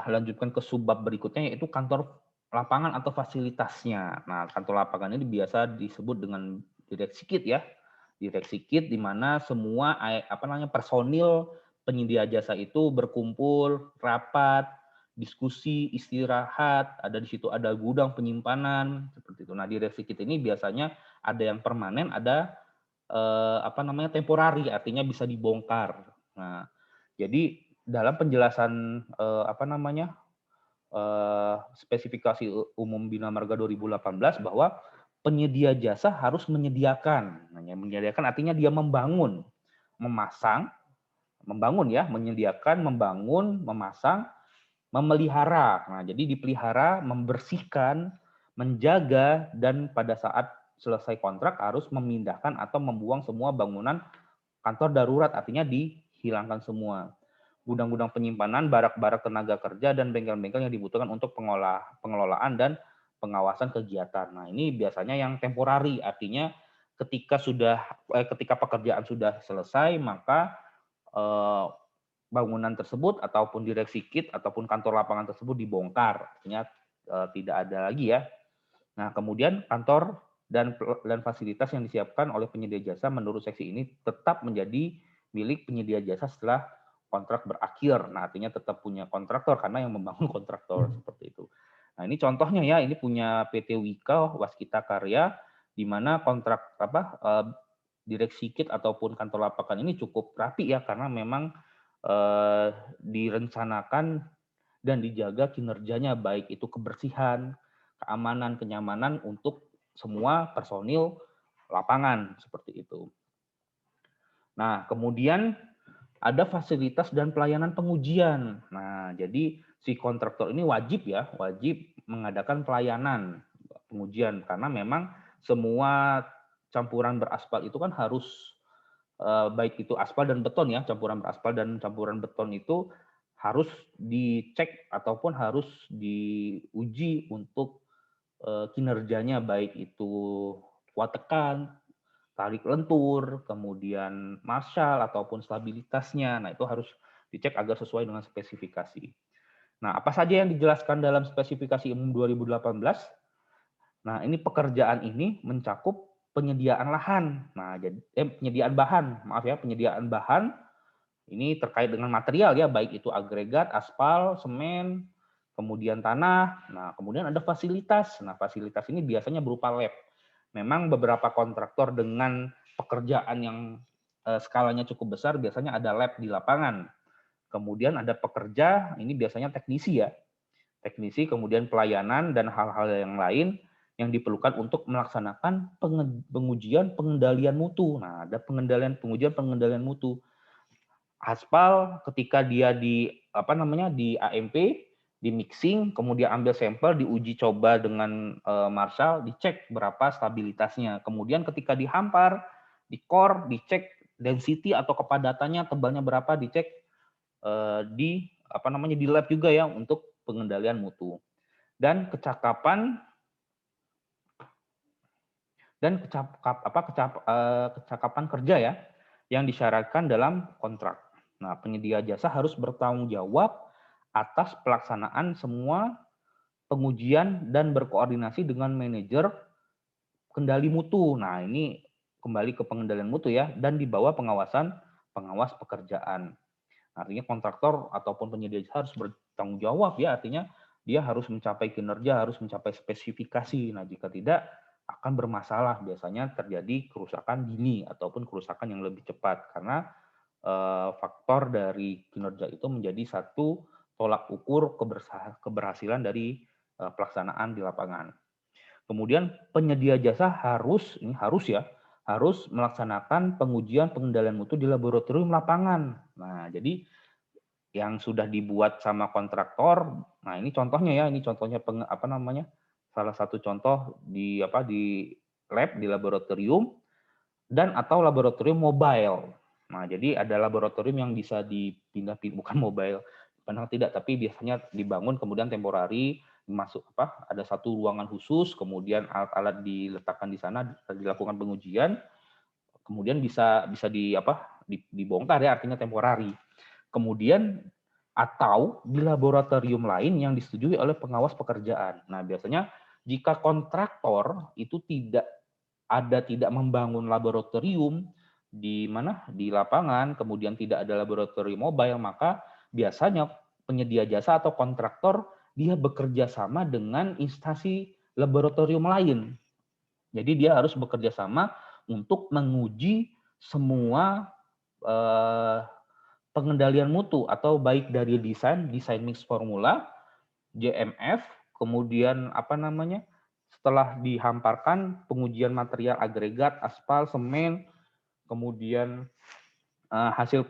lanjutkan ke subbab berikutnya yaitu kantor lapangan atau fasilitasnya. Nah, kantor lapangan ini biasa disebut dengan direksi kit ya. Direksi kit di mana semua personil penyedia jasa itu berkumpul, rapat, diskusi, istirahat, ada di situ ada gudang penyimpanan seperti itu. Nah, direksi kit ini biasanya ada yang permanen, ada temporari, artinya bisa dibongkar. Nah, jadi dalam penjelasan spesifikasi umum Bina Marga 2018 bahwa penyedia jasa harus menyediakan. Nah, menyediakan artinya dia membangun, menyediakan, membangun, memasang, memelihara. Nah, jadi dipelihara, membersihkan, menjaga, dan pada saat selesai kontrak harus memindahkan atau membuang semua bangunan kantor darurat, artinya dihilangkan semua. Gudang-gudang penyimpanan, barak-barak tenaga kerja, dan bengkel-bengkel yang dibutuhkan untuk pengelolaan dan pengawasan kegiatan. Nah, ini biasanya yang temporari, artinya ketika pekerjaan sudah selesai, maka bangunan tersebut ataupun direksi kit ataupun kantor lapangan tersebut dibongkar, artinya tidak ada lagi ya. Nah, kemudian kantor dan fasilitas yang disiapkan oleh penyedia jasa menurut seksi ini tetap menjadi milik penyedia jasa setelah kontrak berakhir. Nah, artinya tetap punya kontraktor karena yang membangun kontraktor seperti itu. Nah, ini contohnya ya, ini punya PT Wika Waskita Karya di mana kontrak direksi kit ataupun kantor lapangan ini cukup rapi ya karena memang direncanakan dan dijaga kinerjanya baik itu kebersihan, keamanan, kenyamanan untuk semua personil lapangan seperti itu. Nah, kemudian ada fasilitas dan pelayanan pengujian. Nah, jadi si kontraktor ini wajib mengadakan pelayanan pengujian karena memang semua campuran beraspal itu kan harus baik itu aspal dan beton ya, campuran beraspal dan campuran beton itu harus dicek ataupun harus diuji untuk kinerjanya baik itu kuat tekan, tarik lentur, kemudian marshal ataupun stabilitasnya. Nah, itu harus dicek agar sesuai dengan spesifikasi. Nah, apa saja yang dijelaskan dalam spesifikasi umum 2018? Nah, ini pekerjaan ini mencakup penyediaan lahan. Nah, jadi penyediaan bahan ini terkait dengan material ya, baik itu agregat, aspal, semen, kemudian tanah. Nah, kemudian ada fasilitas. Nah, fasilitas ini biasanya berupa lab. Memang beberapa kontraktor dengan pekerjaan yang skalanya cukup besar, biasanya ada lab di lapangan. Kemudian ada pekerja, ini biasanya teknisi ya. Teknisi, kemudian pelayanan, dan hal-hal yang lain yang diperlukan untuk melaksanakan pengujian pengendalian mutu. Nah, ada pengujian pengendalian mutu. Aspal ketika dia di di AMP, di mixing, kemudian ambil sampel, diuji coba dengan Marshall, dicek berapa stabilitasnya. Kemudian ketika dihampar, di core, dicek density atau kepadatannya, tebalnya berapa, dicek di lab juga ya untuk pengendalian mutu. Dan kecakapan kecakapan kerja ya yang disyaratkan dalam kontrak. Nah, penyedia jasa harus bertanggung jawab atas pelaksanaan semua pengujian dan berkoordinasi dengan manajer kendali mutu. Nah, ini kembali ke pengendalian mutu ya, dan di bawah pengawasan pengawas pekerjaan. Artinya kontraktor ataupun penyedia jasa harus bertanggung jawab ya, artinya dia harus mencapai kinerja, harus mencapai spesifikasi. Nah, jika tidak akan bermasalah, biasanya terjadi kerusakan dini ataupun kerusakan yang lebih cepat karena faktor dari kinerja itu menjadi satu tolak ukur keberhasilan dari pelaksanaan di lapangan. Kemudian penyedia jasa harus melaksanakan pengujian pengendalian mutu di laboratorium lapangan. Nah, jadi yang sudah dibuat sama kontraktor, nah ini contohnya ya, ini contohnya salah satu contoh di lab, di laboratorium dan atau laboratorium mobile. Nah, jadi ada laboratorium yang bisa dipindah, bukan mobile, benar tidak, tapi biasanya dibangun kemudian temporari, ada satu ruangan khusus, kemudian alat-alat diletakkan di sana, dilakukan pengujian, kemudian bisa dibongkar ya, artinya temporari. Kemudian atau di laboratorium lain yang disetujui oleh pengawas pekerjaan. Nah, biasanya jika kontraktor itu tidak membangun laboratorium di lapangan, kemudian tidak ada laboratorium mobile, maka biasanya penyedia jasa atau kontraktor dia bekerja sama dengan instansi laboratorium lain. Jadi dia harus bekerja sama untuk menguji semua pengendalian mutu atau baik dari desain mix formula, JMF, kemudian setelah dihamparkan pengujian material agregat, aspal, semen, kemudian hasil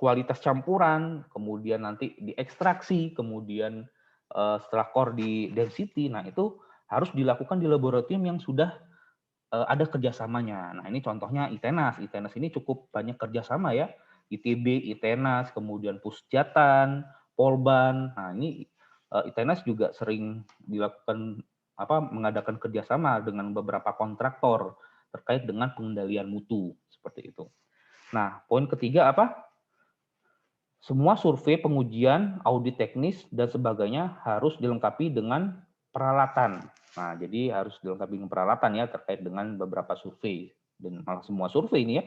kualitas campuran, kemudian nanti diekstraksi, kemudian setelah core di density, nah itu harus dilakukan di laboratorium yang sudah ada kerjasamanya. Nah, ini contohnya ITENAS. ITENAS ini cukup banyak kerjasama ya. ITB, ITENAS, kemudian Pusjatan, Polban. Nah, ini ITENAS juga sering dilakukan mengadakan kerjasama dengan beberapa kontraktor terkait dengan pengendalian mutu seperti itu. Nah, poin ketiga apa? Semua survei, pengujian, audit teknis dan sebagainya harus dilengkapi dengan peralatan. Nah, jadi harus dilengkapi dengan peralatan ya terkait dengan beberapa survei dan malah semua survei ini ya.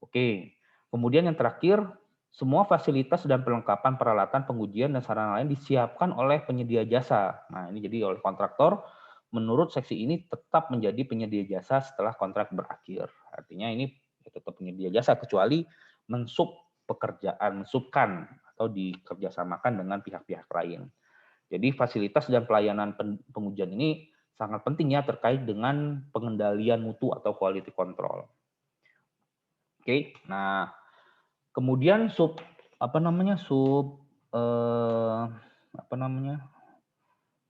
Oke. Kemudian yang terakhir, semua fasilitas dan perlengkapan peralatan pengujian dan sarana lain disiapkan oleh penyedia jasa. Nah, ini jadi oleh kontraktor menurut seksi ini tetap menjadi penyedia jasa setelah kontrak berakhir. Artinya ini tetap penyedia jasa kecuali mensubkan atau dikerjasamakan dengan pihak-pihak lain. Jadi fasilitas dan pelayanan pengujian ini sangat penting ya terkait dengan pengendalian mutu atau quality control. Oke, nah kemudian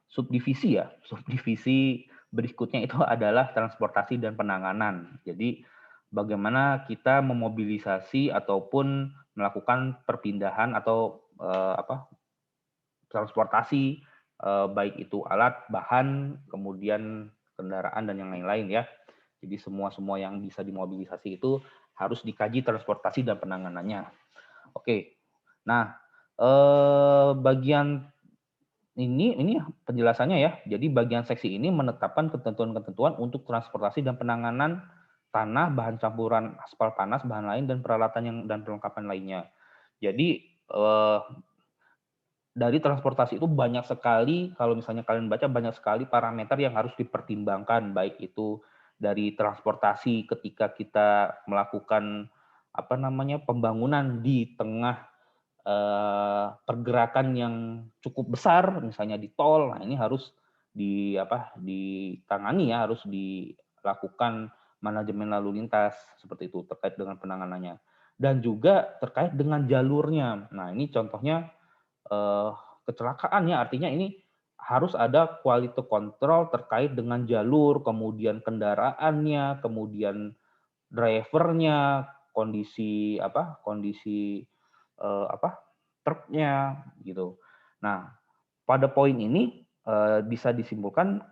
subdivisi ya. Subdivisi berikutnya itu adalah transportasi dan penanganan. Jadi bagaimana kita memobilisasi ataupun melakukan perpindahan atau transportasi baik itu alat, bahan, kemudian kendaraan dan yang lain-lain ya. Jadi semua yang bisa dimobilisasi itu harus dikaji transportasi dan penanganannya. Oke. Nah, bagian ini penjelasannya ya. Jadi bagian seksi ini menetapkan ketentuan-ketentuan untuk transportasi dan penanganan tanah, bahan campuran aspal panas, bahan lain dan peralatan dan perlengkapan lainnya. Jadi dari transportasi itu banyak sekali, kalau misalnya kalian baca banyak sekali parameter yang harus dipertimbangkan, baik itu dari transportasi ketika kita melakukan apa namanya, pembangunan di tengah pergerakan yang cukup besar, misalnya di tol, nah ini harus ditangani ya, harus dilakukan manajemen lalu lintas seperti itu terkait dengan penanganannya. Dan juga terkait dengan jalurnya. Nah ini contohnya eh, kecelakaan ya, artinya ini harus ada quality control terkait dengan jalur, kemudian kendaraannya, kemudian drivernya, kondisi truknya gitu. Nah, pada poin ini bisa disimpulkan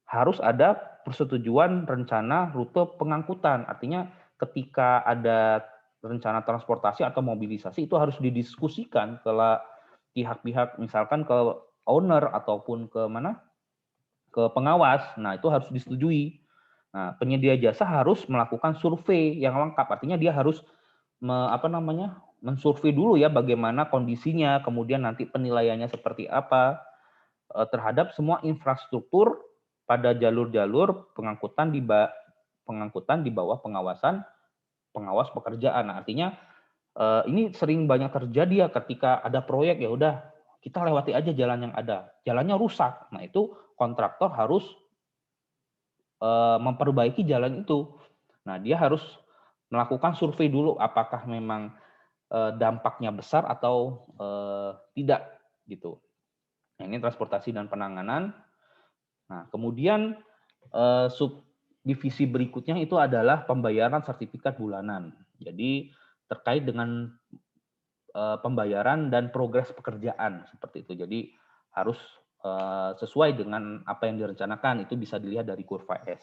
harus ada persetujuan rencana rute pengangkutan. Artinya ketika ada rencana transportasi atau mobilisasi itu harus didiskusikan ke pihak-pihak, misalkan ke owner ataupun ke pengawas. Nah, itu harus disetujui. Nah, penyedia jasa harus melakukan survei yang lengkap. Artinya dia harus mensurvei dulu ya bagaimana kondisinya, kemudian nanti penilaiannya seperti apa terhadap semua infrastruktur pada jalur-jalur pengangkutan di bawah pengawasan pengawas pekerjaan. Nah, artinya ini sering banyak terjadi ya ketika ada proyek, ya udah kita lewati aja jalan yang ada. Jalannya rusak. Nah, itu kontraktor harus memperbaiki jalan itu. Nah, dia harus melakukan survei dulu apakah memang dampaknya besar atau tidak gitu. Nah, ini transportasi dan penanganan. Nah, kemudian subdivisi berikutnya itu adalah pembayaran sertifikat bulanan. Jadi terkait dengan pembayaran dan progres pekerjaan seperti itu. Jadi harus sesuai dengan apa yang direncanakan, itu bisa dilihat dari kurva S.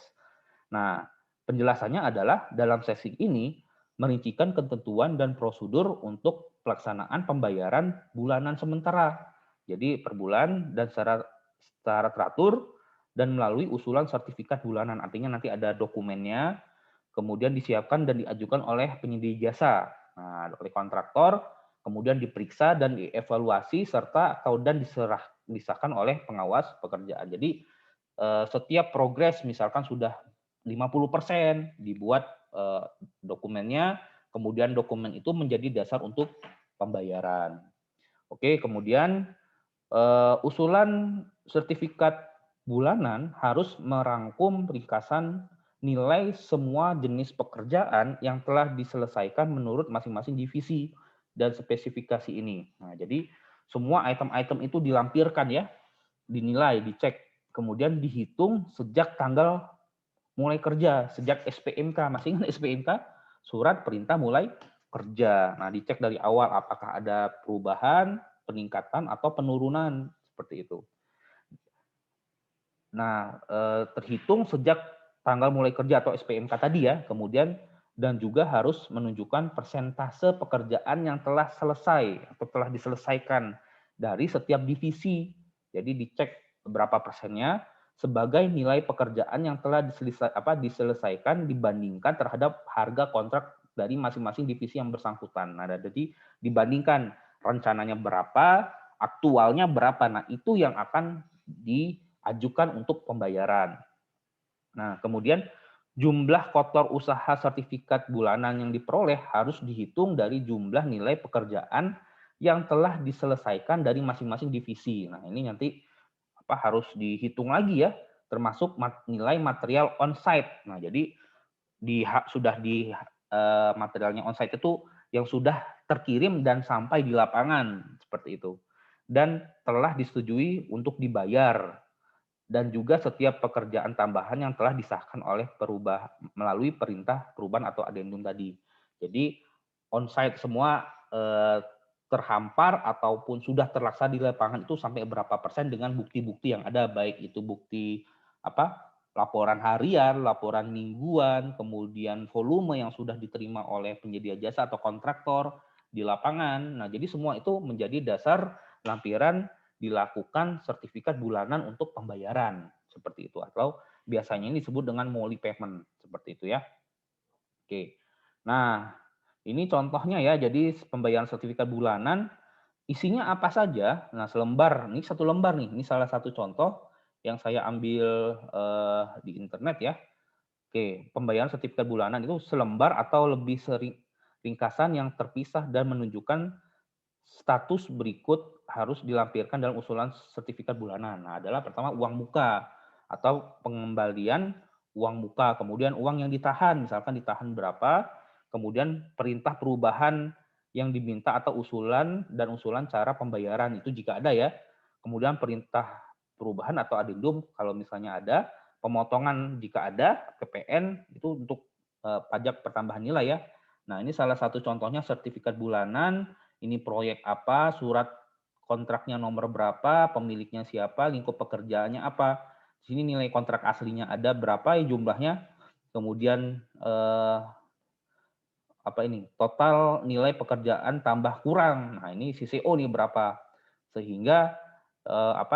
Nah, penjelasannya adalah dalam sesi ini merincikan ketentuan dan prosedur untuk pelaksanaan pembayaran bulanan sementara. Jadi per bulan dan secara teratur dan melalui usulan sertifikat bulanan. Artinya nanti ada dokumennya, kemudian disiapkan dan diajukan oleh penyedia jasa, oleh kontraktor, kemudian diperiksa dan dievaluasi serta dan disahkan oleh pengawas pekerjaan. Jadi setiap progres misalkan sudah 50% dibuat dokumennya, kemudian dokumen itu menjadi dasar untuk pembayaran. Oke, kemudian usulan sertifikat bulanan harus merangkum ringkasan nilai semua jenis pekerjaan yang telah diselesaikan menurut masing-masing divisi dan spesifikasi ini. Nah, jadi semua item-item itu dilampirkan ya, dinilai, dicek, kemudian dihitung sejak tanggal mulai kerja, sejak SPMK. Masih ingat SPMK? Surat perintah mulai kerja. Nah, dicek dari awal apakah ada perubahan, peningkatan atau penurunan seperti itu. Nah, terhitung sejak tanggal mulai kerja atau SPMK tadi ya, kemudian dan juga harus menunjukkan persentase pekerjaan yang telah selesai atau telah diselesaikan dari setiap divisi. Jadi dicek berapa persennya sebagai nilai pekerjaan yang telah diselesaikan dibandingkan terhadap harga kontrak dari masing-masing divisi yang bersangkutan. Nah, jadi dibandingkan rencananya berapa, aktualnya berapa. Nah, itu yang akan diajukan untuk pembayaran. Nah, kemudian jumlah kotor usaha sertifikat bulanan yang diperoleh harus dihitung dari jumlah nilai pekerjaan yang telah diselesaikan dari masing-masing divisi. Nah, ini nanti harus dihitung lagi ya, termasuk nilai material on-site. Nah, jadi sudah di materialnya on-site itu yang sudah terkirim dan sampai di lapangan seperti itu. Dan telah disetujui untuk dibayar, dan juga setiap pekerjaan tambahan yang telah disahkan oleh melalui perintah perubahan atau adendum tadi. Jadi on-site semua terhampar ataupun sudah terlaksana di lapangan itu sampai berapa persen dengan bukti-bukti yang ada, baik itu bukti laporan harian, laporan mingguan, kemudian volume yang sudah diterima oleh penyedia jasa atau kontraktor di lapangan. Nah, jadi semua itu menjadi dasar lampiran dilakukan sertifikat bulanan untuk pembayaran seperti itu, atau biasanya ini disebut dengan MOLI payment seperti itu ya. Oke. Nah, ini contohnya ya, jadi pembayaran sertifikat bulanan isinya apa saja. Nah, selembar, ini satu lembar nih, ini salah satu contoh yang saya ambil di internet ya. Oke, pembayaran sertifikat bulanan itu selembar atau lebih sering ringkasan yang terpisah dan menunjukkan status berikut harus dilampirkan dalam usulan sertifikat bulanan. Nah, adalah pertama uang muka atau pengembalian uang muka, kemudian uang yang ditahan, misalkan ditahan berapa, kemudian perintah perubahan yang diminta atau usulan dan usulan cara pembayaran itu jika ada ya. Kemudian perintah perubahan atau adendum kalau misalnya ada, pemotongan jika ada, PPN itu untuk pajak pertambahan nilai ya. Nah, ini salah satu contohnya sertifikat bulanan, ini proyek apa, surat kontraknya nomor berapa, pemiliknya siapa, lingkup pekerjaannya apa. Di sini nilai kontrak aslinya ada berapa ya jumlahnya, kemudian total nilai pekerjaan tambah kurang. Nah, ini CCO nih berapa. Sehingga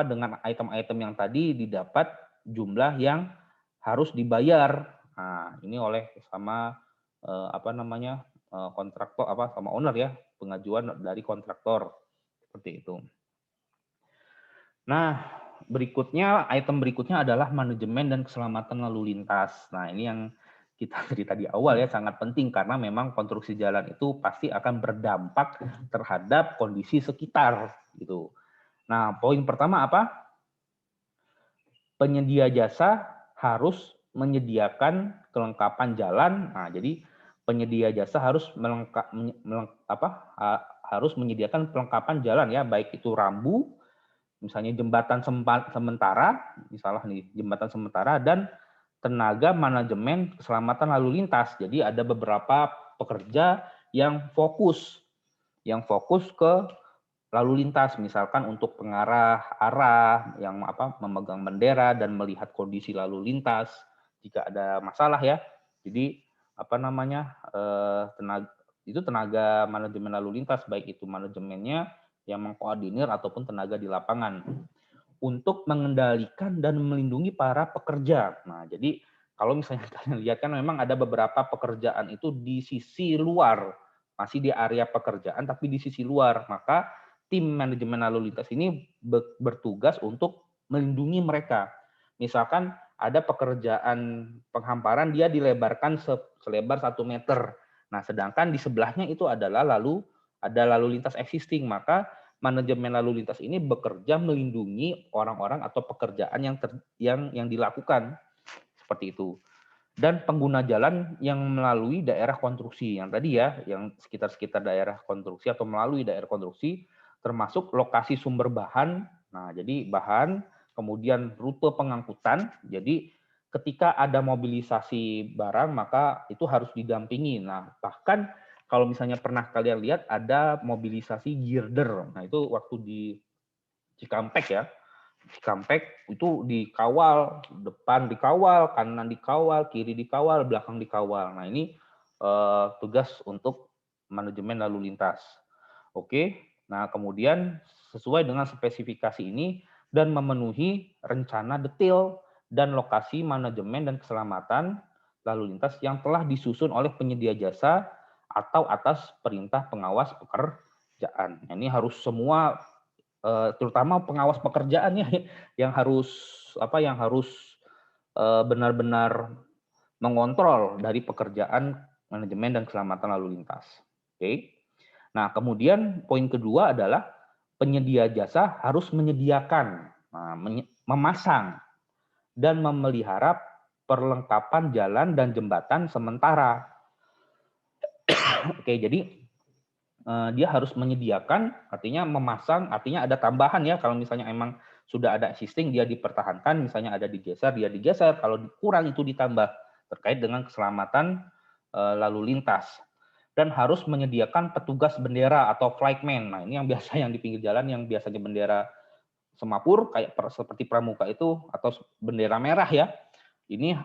dengan item-item yang tadi didapat jumlah yang harus dibayar. Nah, ini oleh sama kontraktor sama owner ya, pengajuan dari kontraktor seperti itu. Nah, item berikutnya adalah manajemen dan keselamatan lalu lintas. Nah, ini yang kita cerita di awal ya, sangat penting karena memang konstruksi jalan itu pasti akan berdampak terhadap kondisi sekitar gitu. Nah, poin pertama apa? Penyedia jasa harus menyediakan kelengkapan jalan. Nah, jadi penyedia jasa harus harus menyediakan kelengkapan jalan ya, baik itu rambu, misalnya jembatan sementara, misalnya nih jembatan sementara, dan tenaga manajemen keselamatan lalu lintas. Jadi ada beberapa pekerja yang fokus ke lalu lintas, misalkan untuk pengarah arah, yang memegang bendera dan melihat kondisi lalu lintas jika ada masalah ya. Jadi tenaga manajemen lalu lintas, baik itu manajemennya yang mengkoordinir ataupun tenaga di lapangan untuk mengendalikan dan melindungi para pekerja. Nah, jadi kalau misalnya kalian lihat kan memang ada beberapa pekerjaan itu di sisi luar, masih di area pekerjaan tapi di sisi luar. Maka tim manajemen lalu lintas ini bertugas untuk melindungi mereka. Misalkan ada pekerjaan penghamparan, dia dilebarkan selebar 1 meter. Nah, sedangkan di sebelahnya itu adalah lalu lintas existing, maka manajemen lalu lintas ini bekerja melindungi orang-orang atau pekerjaan yang dilakukan seperti itu. Dan pengguna jalan yang melalui daerah konstruksi yang tadi ya, yang sekitar daerah konstruksi atau melalui daerah konstruksi, termasuk lokasi sumber bahan. Nah, jadi bahan, kemudian rute pengangkutan. Jadi ketika ada mobilisasi barang, maka itu harus didampingi. Nah, bahkan kalau misalnya pernah kalian lihat ada mobilisasi girder. Nah, itu waktu di Cikampek ya. Cikampek itu dikawal, depan dikawal, kanan dikawal, kiri dikawal, belakang dikawal. Nah, ini tugas untuk manajemen lalu lintas. Oke. Nah, kemudian sesuai dengan spesifikasi ini dan memenuhi rencana detail dan lokasi manajemen dan keselamatan lalu lintas yang telah disusun oleh penyedia jasa atau atas perintah pengawas pekerjaan. Nah, ini harus semua terutama pengawas pekerjaan ya yang harus benar-benar mengontrol dari pekerjaan manajemen dan keselamatan lalu lintas. Oke. Nah, kemudian poin kedua adalah penyedia jasa harus menyediakan, memasang dan memelihara perlengkapan jalan dan jembatan sementara. Oke, jadi dia harus menyediakan, artinya memasang, artinya ada tambahan ya. Kalau misalnya emang sudah ada existing, dia dipertahankan, misalnya ada digeser, dia digeser. Kalau kurang itu ditambah terkait dengan keselamatan lalu lintas. Dan harus menyediakan petugas bendera atau flagman. Nah, ini yang biasa yang di pinggir jalan, yang biasanya bendera semapur kayak seperti pramuka itu atau bendera merah ya. Ini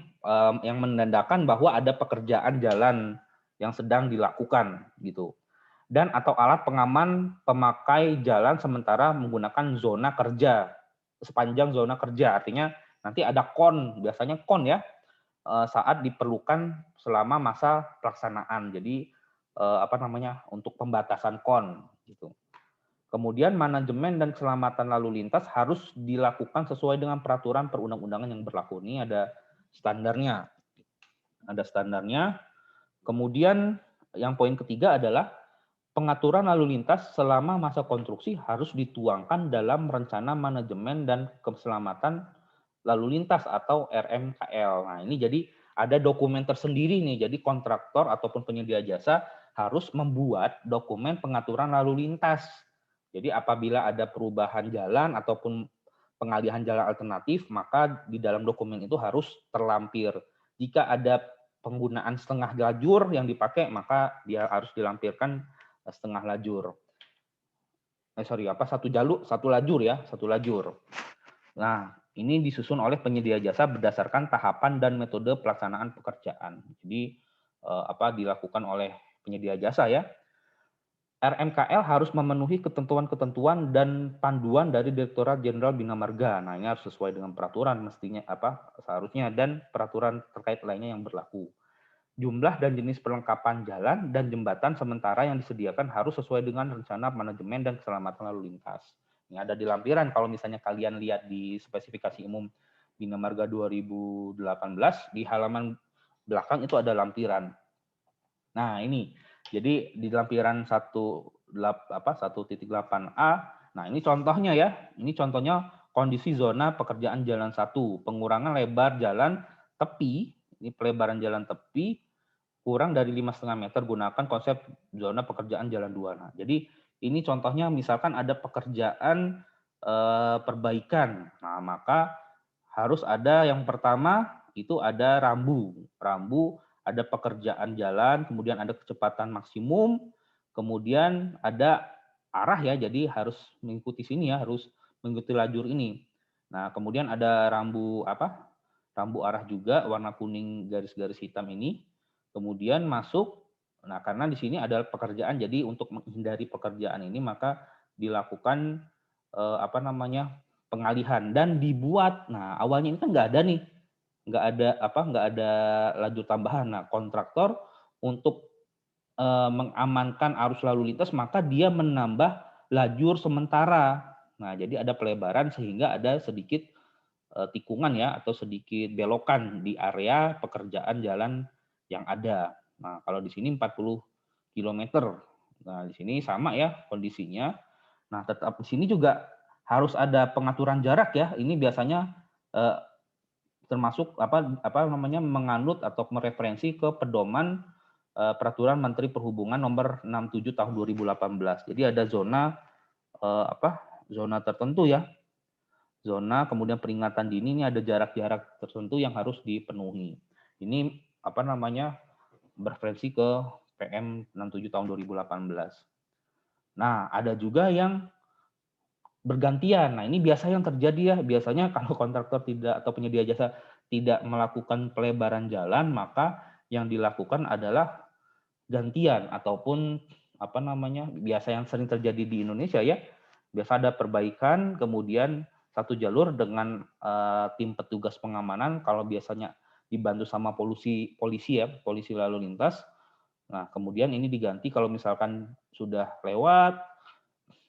yang menandakan bahwa ada pekerjaan jalan yang sedang dilakukan gitu. Dan atau alat pengaman pemakai jalan sementara menggunakan zona kerja, sepanjang zona kerja. Artinya nanti ada biasanya ya, saat diperlukan selama masa pelaksanaan. Jadi untuk pembatasan gitu. Kemudian manajemen dan keselamatan lalu lintas harus dilakukan sesuai dengan peraturan perundang-undangan yang berlaku. Ini ada standarnya. Kemudian Yang poin ketiga adalah pengaturan lalu lintas selama masa konstruksi harus dituangkan dalam rencana manajemen dan keselamatan lalu lintas atau RMKL. Nah, ini jadi ada dokumen tersendiri nih. Jadi kontraktor ataupun penyedia jasa harus membuat dokumen pengaturan lalu lintas. Jadi apabila ada perubahan jalan ataupun pengalihan jalan alternatif, maka di dalam dokumen itu harus terlampir. Jika ada penggunaan setengah lajur yang dipakai, maka dia harus dilampirkan setengah lajur. Satu lajur ya, satu lajur. Nah, ini disusun oleh penyedia jasa berdasarkan tahapan dan metode pelaksanaan pekerjaan. Jadi dilakukan oleh penyedia jasa ya. RMKL harus memenuhi ketentuan-ketentuan dan panduan dari Direktorat Jenderal Bina Marga. Nah, ini harus sesuai dengan peraturan mestinya seharusnya dan peraturan terkait lainnya yang berlaku. Jumlah dan jenis perlengkapan jalan dan jembatan sementara yang disediakan harus sesuai dengan rencana manajemen dan keselamatan lalu lintas. Ini ada di lampiran kalau misalnya kalian lihat di spesifikasi umum Bina Marga 2018 di halaman belakang itu ada lampiran. Nah, ini. Jadi di lampiran 1.8a, nah ini contohnya ya. Ini contohnya kondisi zona pekerjaan jalan 1, pengurangan lebar jalan tepi, ini pelebaran jalan tepi kurang dari 5,5 meter gunakan konsep zona pekerjaan jalan 2. Nah, jadi ini contohnya misalkan ada pekerjaan perbaikan. Nah, maka harus ada yang pertama itu ada rambu. Rambu ada pekerjaan jalan, kemudian ada kecepatan maksimum, kemudian ada arah ya, jadi harus mengikuti sini ya, harus mengikuti lajur ini. Nah, kemudian ada rambu rambu arah juga warna kuning garis-garis hitam ini. Kemudian masuk. Nah, karena di sini ada pekerjaan, jadi untuk menghindari pekerjaan ini maka dilakukan pengalihan dan dibuat. Nah, awalnya ini kan nggak ada nih, nggak ada lajur tambahan. Nah, kontraktor untuk mengamankan arus lalu lintas maka dia menambah lajur sementara. Nah, jadi ada pelebaran sehingga ada sedikit tikungan ya atau sedikit belokan di area pekerjaan jalan yang ada. Nah, kalau di sini 40 km. Nah, di sini sama ya kondisinya. Nah, tetap di sini juga harus ada pengaturan jarak ya. Ini biasanya termasuk menganut atau mereferensi ke pedoman peraturan Menteri Perhubungan nomor 67 tahun 2018. Jadi ada zona zona tertentu ya. Zona kemudian peringatan dini ini ada jarak-jarak tertentu yang harus dipenuhi. Ini bereferensi ke PM 67 tahun 2018. Nah, ada juga yang bergantian. Nah, ini biasa yang terjadi ya. Biasanya kalau kontraktor tidak atau penyedia jasa tidak melakukan pelebaran jalan, maka yang dilakukan adalah gantian ataupun biasa yang sering terjadi di Indonesia ya. Biasa ada perbaikan, kemudian satu jalur dengan tim petugas pengamanan. Kalau biasanya dibantu sama polisi lalu lintas. Nah, kemudian ini diganti kalau misalkan sudah lewat,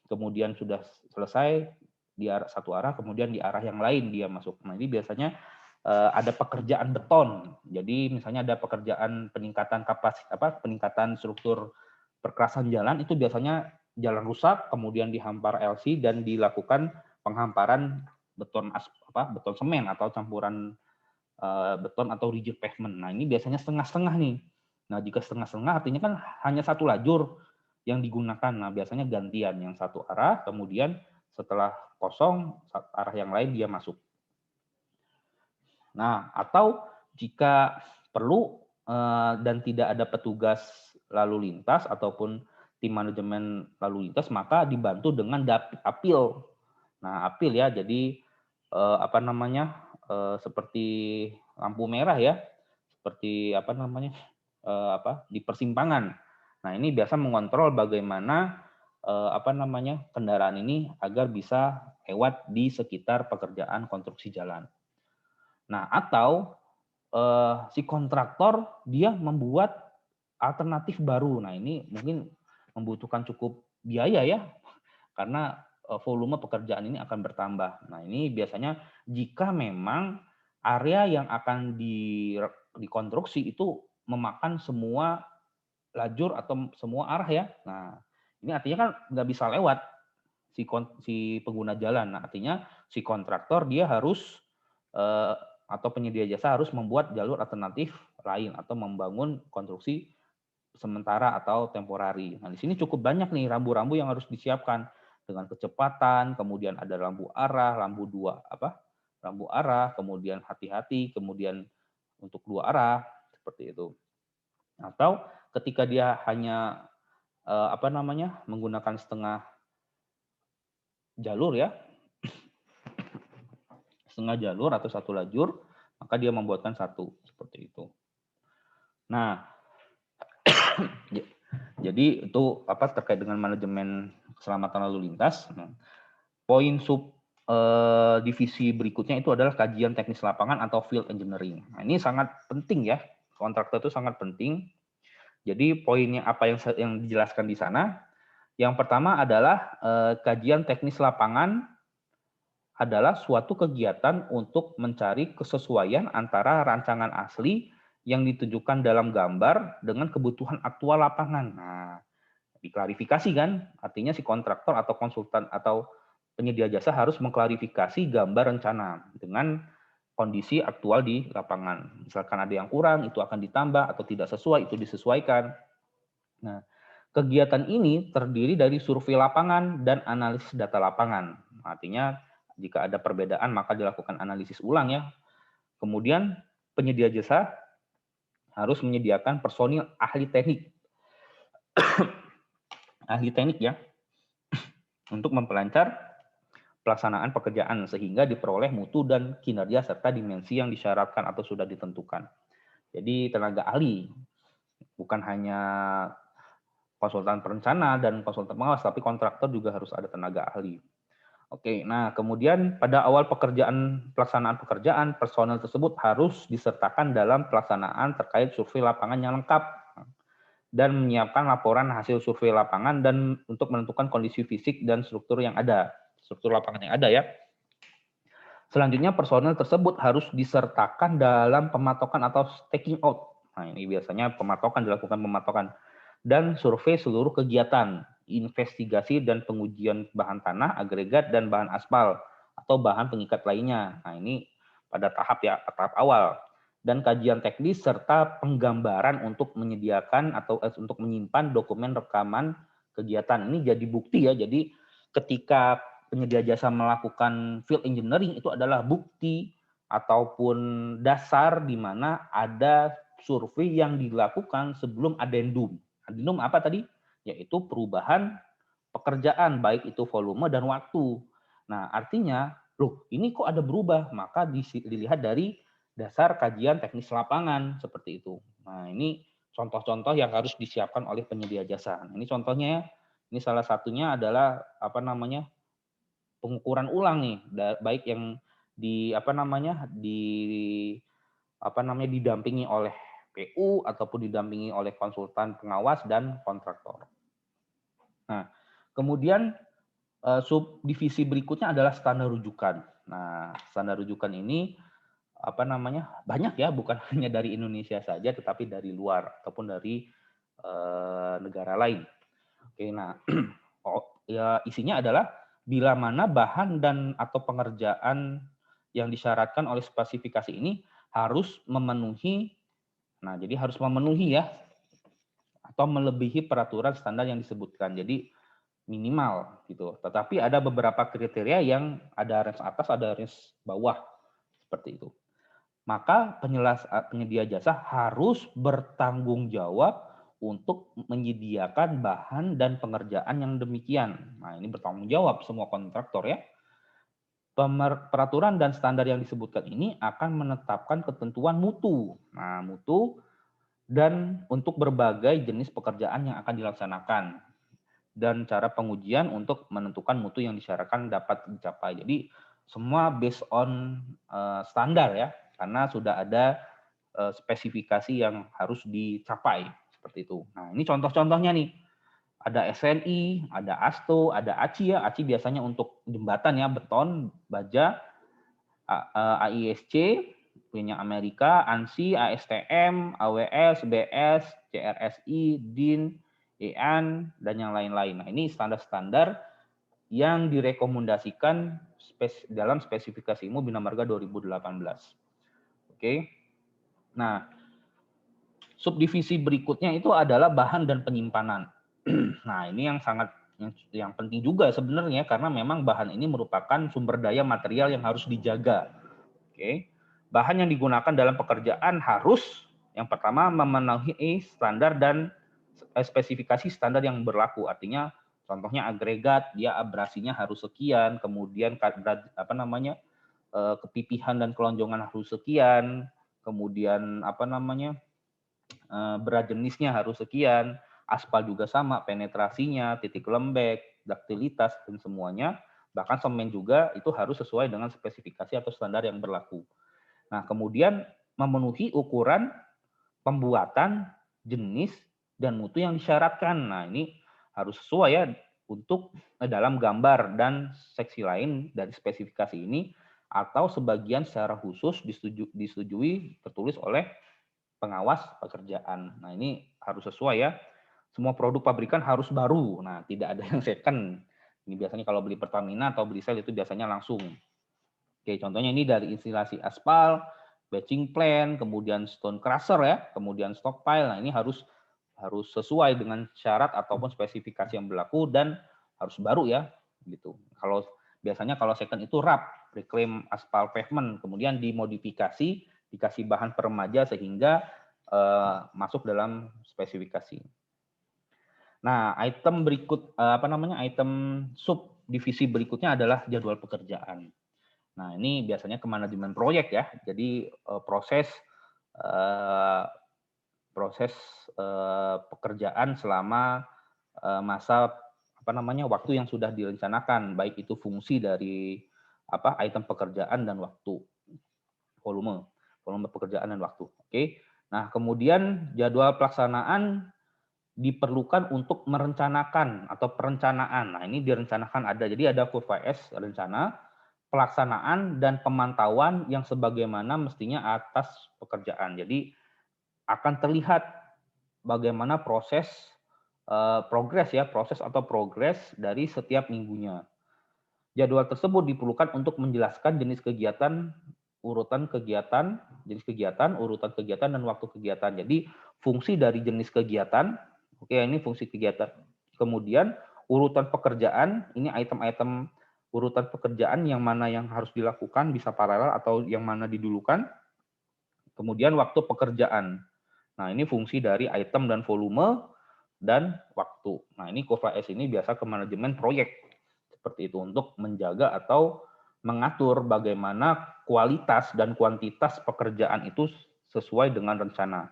kemudian sudah selesai di arah satu arah, kemudian di arah yang lain dia masuk. Nah, ini biasanya ada pekerjaan beton. Jadi misalnya ada pekerjaan peningkatan peningkatan struktur perkerasan jalan, itu biasanya jalan rusak, kemudian dihampar LC dan dilakukan penghamparan beton beton semen atau campuran beton atau rigid pavement. Nah, ini biasanya setengah-setengah nih. Nah, jika setengah-setengah artinya kan hanya satu lajur yang digunakan. Nah, biasanya gantian yang satu arah, kemudian setelah kosong arah yang lain dia masuk. Nah, atau jika perlu dan tidak ada petugas lalu lintas ataupun tim manajemen lalu lintas, maka dibantu dengan apil. Nah, apil ya, jadi seperti lampu merah ya, seperti di persimpangan. Nah, ini biasa mengontrol bagaimana kendaraan ini agar bisa lewat di sekitar pekerjaan konstruksi jalan. Nah, atau si kontraktor dia membuat alternatif baru. Nah, ini mungkin membutuhkan cukup biaya ya, karena volume pekerjaan ini akan bertambah. Nah, ini biasanya jika memang area yang akan dikonstruksi itu memakan semua lajur atau semua arah ya. Nah, ini artinya kan nggak bisa lewat si pengguna jalan. Nah, artinya si kontraktor dia harus atau penyedia jasa harus membuat jalur alternatif lain atau membangun konstruksi sementara atau temporari. Nah, di sini cukup banyak nih rambu-rambu yang harus disiapkan dengan kecepatan, kemudian ada lampu arah, lampu arah, kemudian hati-hati, kemudian untuk dua arah seperti itu. Atau ketika dia hanya menggunakan setengah jalur ya, setengah jalur atau satu lajur, maka dia membuatkan satu seperti itu. Nah, jadi itu terkait dengan manajemen keselamatan lalu lintas. Nah, poin divisi berikutnya itu adalah kajian teknis lapangan atau field engineering. Nah, ini sangat penting ya, kontraktor itu sangat penting. Jadi poinnya apa yang dijelaskan di sana? Yang pertama adalah kajian teknis lapangan adalah suatu kegiatan untuk mencari kesesuaian antara rancangan asli yang ditunjukkan dalam gambar dengan kebutuhan aktual lapangan. Nah, diklarifikasi kan, artinya si kontraktor atau konsultan atau penyedia jasa harus mengklarifikasi gambar rencana dengan kondisi aktual di lapangan. Misalkan ada yang kurang, itu akan ditambah, atau tidak sesuai, itu disesuaikan. Nah, kegiatan ini terdiri dari survei lapangan dan analisis data lapangan. Artinya, jika ada perbedaan, maka dilakukan analisis ulang ya. Kemudian, penyedia jasa harus menyediakan personil ahli teknik ya, untuk memperlancar pelaksanaan pekerjaan sehingga diperoleh mutu dan kinerja serta dimensi yang disyaratkan atau sudah ditentukan. Jadi tenaga ahli bukan hanya konsultan perencana dan konsultan pengawas, tapi kontraktor juga harus ada tenaga ahli. Oke, nah kemudian pada awal pelaksanaan pekerjaan, personel tersebut harus disertakan dalam pelaksanaan terkait survei lapangan yang lengkap dan menyiapkan laporan hasil survei lapangan dan untuk menentukan kondisi fisik dan struktur lapangan yang ada ya. Selanjutnya personel tersebut harus disertakan dalam pematokan atau staking out. Nah, ini biasanya dilakukan pematokan dan survei seluruh kegiatan, investigasi dan pengujian bahan tanah, agregat dan bahan aspal atau bahan pengikat lainnya. Nah, ini pada tahap awal. Dan kajian teknis serta penggambaran untuk menyediakan atau untuk menyimpan dokumen rekaman kegiatan. Ini jadi bukti ya. Jadi ketika penyedia jasa melakukan field engineering itu adalah bukti ataupun dasar di mana ada survei yang dilakukan sebelum adendum. Adendum apa tadi? Yaitu perubahan pekerjaan, baik itu volume dan waktu. Nah, artinya, loh ini kok ada berubah? Maka dilihat dari dasar kajian teknis lapangan, seperti itu. Nah, ini contoh-contoh yang harus disiapkan oleh penyedia jasa. Nah, ini contohnya, ini salah satunya adalah pengukuran ulang nih, baik yang didampingi oleh PU ataupun didampingi oleh konsultan pengawas dan kontraktor. Nah, kemudian subdivisi berikutnya adalah standar rujukan. Nah, standar rujukan ini banyak ya, bukan hanya dari Indonesia saja, tetapi dari luar ataupun dari negara lain. Oke, nah isinya adalah bila mana bahan dan atau pengerjaan yang disyaratkan oleh spesifikasi ini harus memenuhi, nah jadi harus memenuhi ya, atau melebihi peraturan standar yang disebutkan. Jadi minimal gitu. Tetapi ada beberapa kriteria yang ada range atas, ada range bawah seperti itu. Maka penyedia jasa harus bertanggung jawab untuk menyediakan bahan dan pengerjaan yang demikian. Nah, ini bertanggung jawab semua kontraktor ya. Peraturan dan standar yang disebutkan ini akan menetapkan ketentuan mutu. Nah, mutu dan untuk berbagai jenis pekerjaan yang akan dilaksanakan dan cara pengujian untuk menentukan mutu yang disyaratkan dapat dicapai. Jadi semua based on standar ya, karena sudah ada spesifikasi yang harus dicapai seperti itu. Nah, ini contoh-contohnya nih. Ada SNI, ada ASTO, ada ACI ya. ACI biasanya untuk jembatan ya, beton, baja, AISC, punya Amerika, ANSI, ASTM, AWS, BS, CRSI, DIN, EAN, dan yang lain-lain. Nah, ini standar-standar yang direkomendasikan dalam spesifikasi IMO Bina Marga 2018. Oke. Nah, subdivisi berikutnya itu adalah bahan dan penyimpanan. Nah, ini yang sangat yang penting juga sebenarnya karena memang bahan ini merupakan sumber daya material yang harus dijaga. Oke. Bahan yang digunakan dalam pekerjaan harus yang pertama memenuhi standar dan spesifikasi standar yang berlaku. Artinya contohnya agregat, dia abrasinya harus sekian, kemudian kepipihan dan kelonjongan harus sekian, kemudian berat jenisnya harus sekian, aspal juga sama, penetrasinya, titik lembek, daktilitas, dan semuanya, bahkan semen juga itu harus sesuai dengan spesifikasi atau standar yang berlaku. Nah, kemudian memenuhi ukuran pembuatan, jenis, dan mutu yang disyaratkan. Nah, ini harus sesuai ya untuk dalam gambar dan seksi lain dari spesifikasi ini, atau sebagian secara khusus disetujui tertulis oleh pengawas pekerjaan. Nah, ini harus sesuai ya. Semua produk pabrikan harus baru. Nah, tidak ada yang second. Ini biasanya kalau beli Pertamina atau beli Shell itu biasanya langsung. Oke, contohnya ini dari instalasi aspal, batching plan, kemudian stone crusher ya, kemudian stockpile. Nah, ini harus sesuai dengan syarat ataupun spesifikasi yang berlaku dan harus baru ya, gitu. Kalau biasanya kalau second itu RAP, reclaim aspal pavement, kemudian dimodifikasi, dikasih bahan peremaja sehingga masuk dalam spesifikasi. Nah, item berikut item subdivisi berikutnya adalah jadwal pekerjaan. Nah, ini biasanya ke manajemen proyek ya. Jadi proses pekerjaan selama masa waktu yang sudah direncanakan, baik itu fungsi dari item pekerjaan dan waktu, volume pekerjaan dan waktu. Oke. Nah, kemudian jadwal pelaksanaan diperlukan untuk merencanakan atau perencanaan. Nah, ini direncanakan ada. Jadi ada kurva S rencana, pelaksanaan dan pemantauan yang sebagaimana mestinya atas pekerjaan. Jadi akan terlihat bagaimana proses progres dari setiap minggunya. Jadwal tersebut diperlukan untuk menjelaskan jenis kegiatan, jenis kegiatan, urutan kegiatan, dan waktu kegiatan. Jadi fungsi dari jenis kegiatan, oke, ini fungsi kegiatan. Kemudian urutan pekerjaan, ini item-item urutan pekerjaan yang mana yang harus dilakukan, bisa paralel atau yang mana didulukan. Kemudian waktu pekerjaan. Nah, ini fungsi dari item dan volume dan waktu. Nah, ini kurva S ini biasa ke manajemen proyek. Seperti itu untuk menjaga atau mengatur bagaimana kualitas dan kuantitas pekerjaan itu sesuai dengan rencana.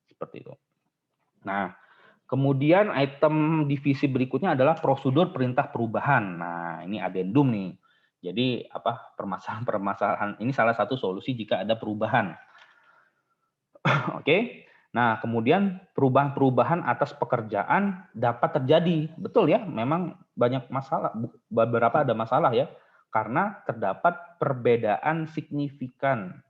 Seperti itu. Nah, kemudian item divisi berikutnya adalah prosedur perintah perubahan. Nah, ini addendum nih. Jadi permasalahan ini salah satu solusi jika ada perubahan. Oke. Nah, kemudian perubahan-perubahan atas pekerjaan dapat terjadi. Betul ya, memang banyak masalah, beberapa ada masalah ya, karena terdapat perbedaan signifikan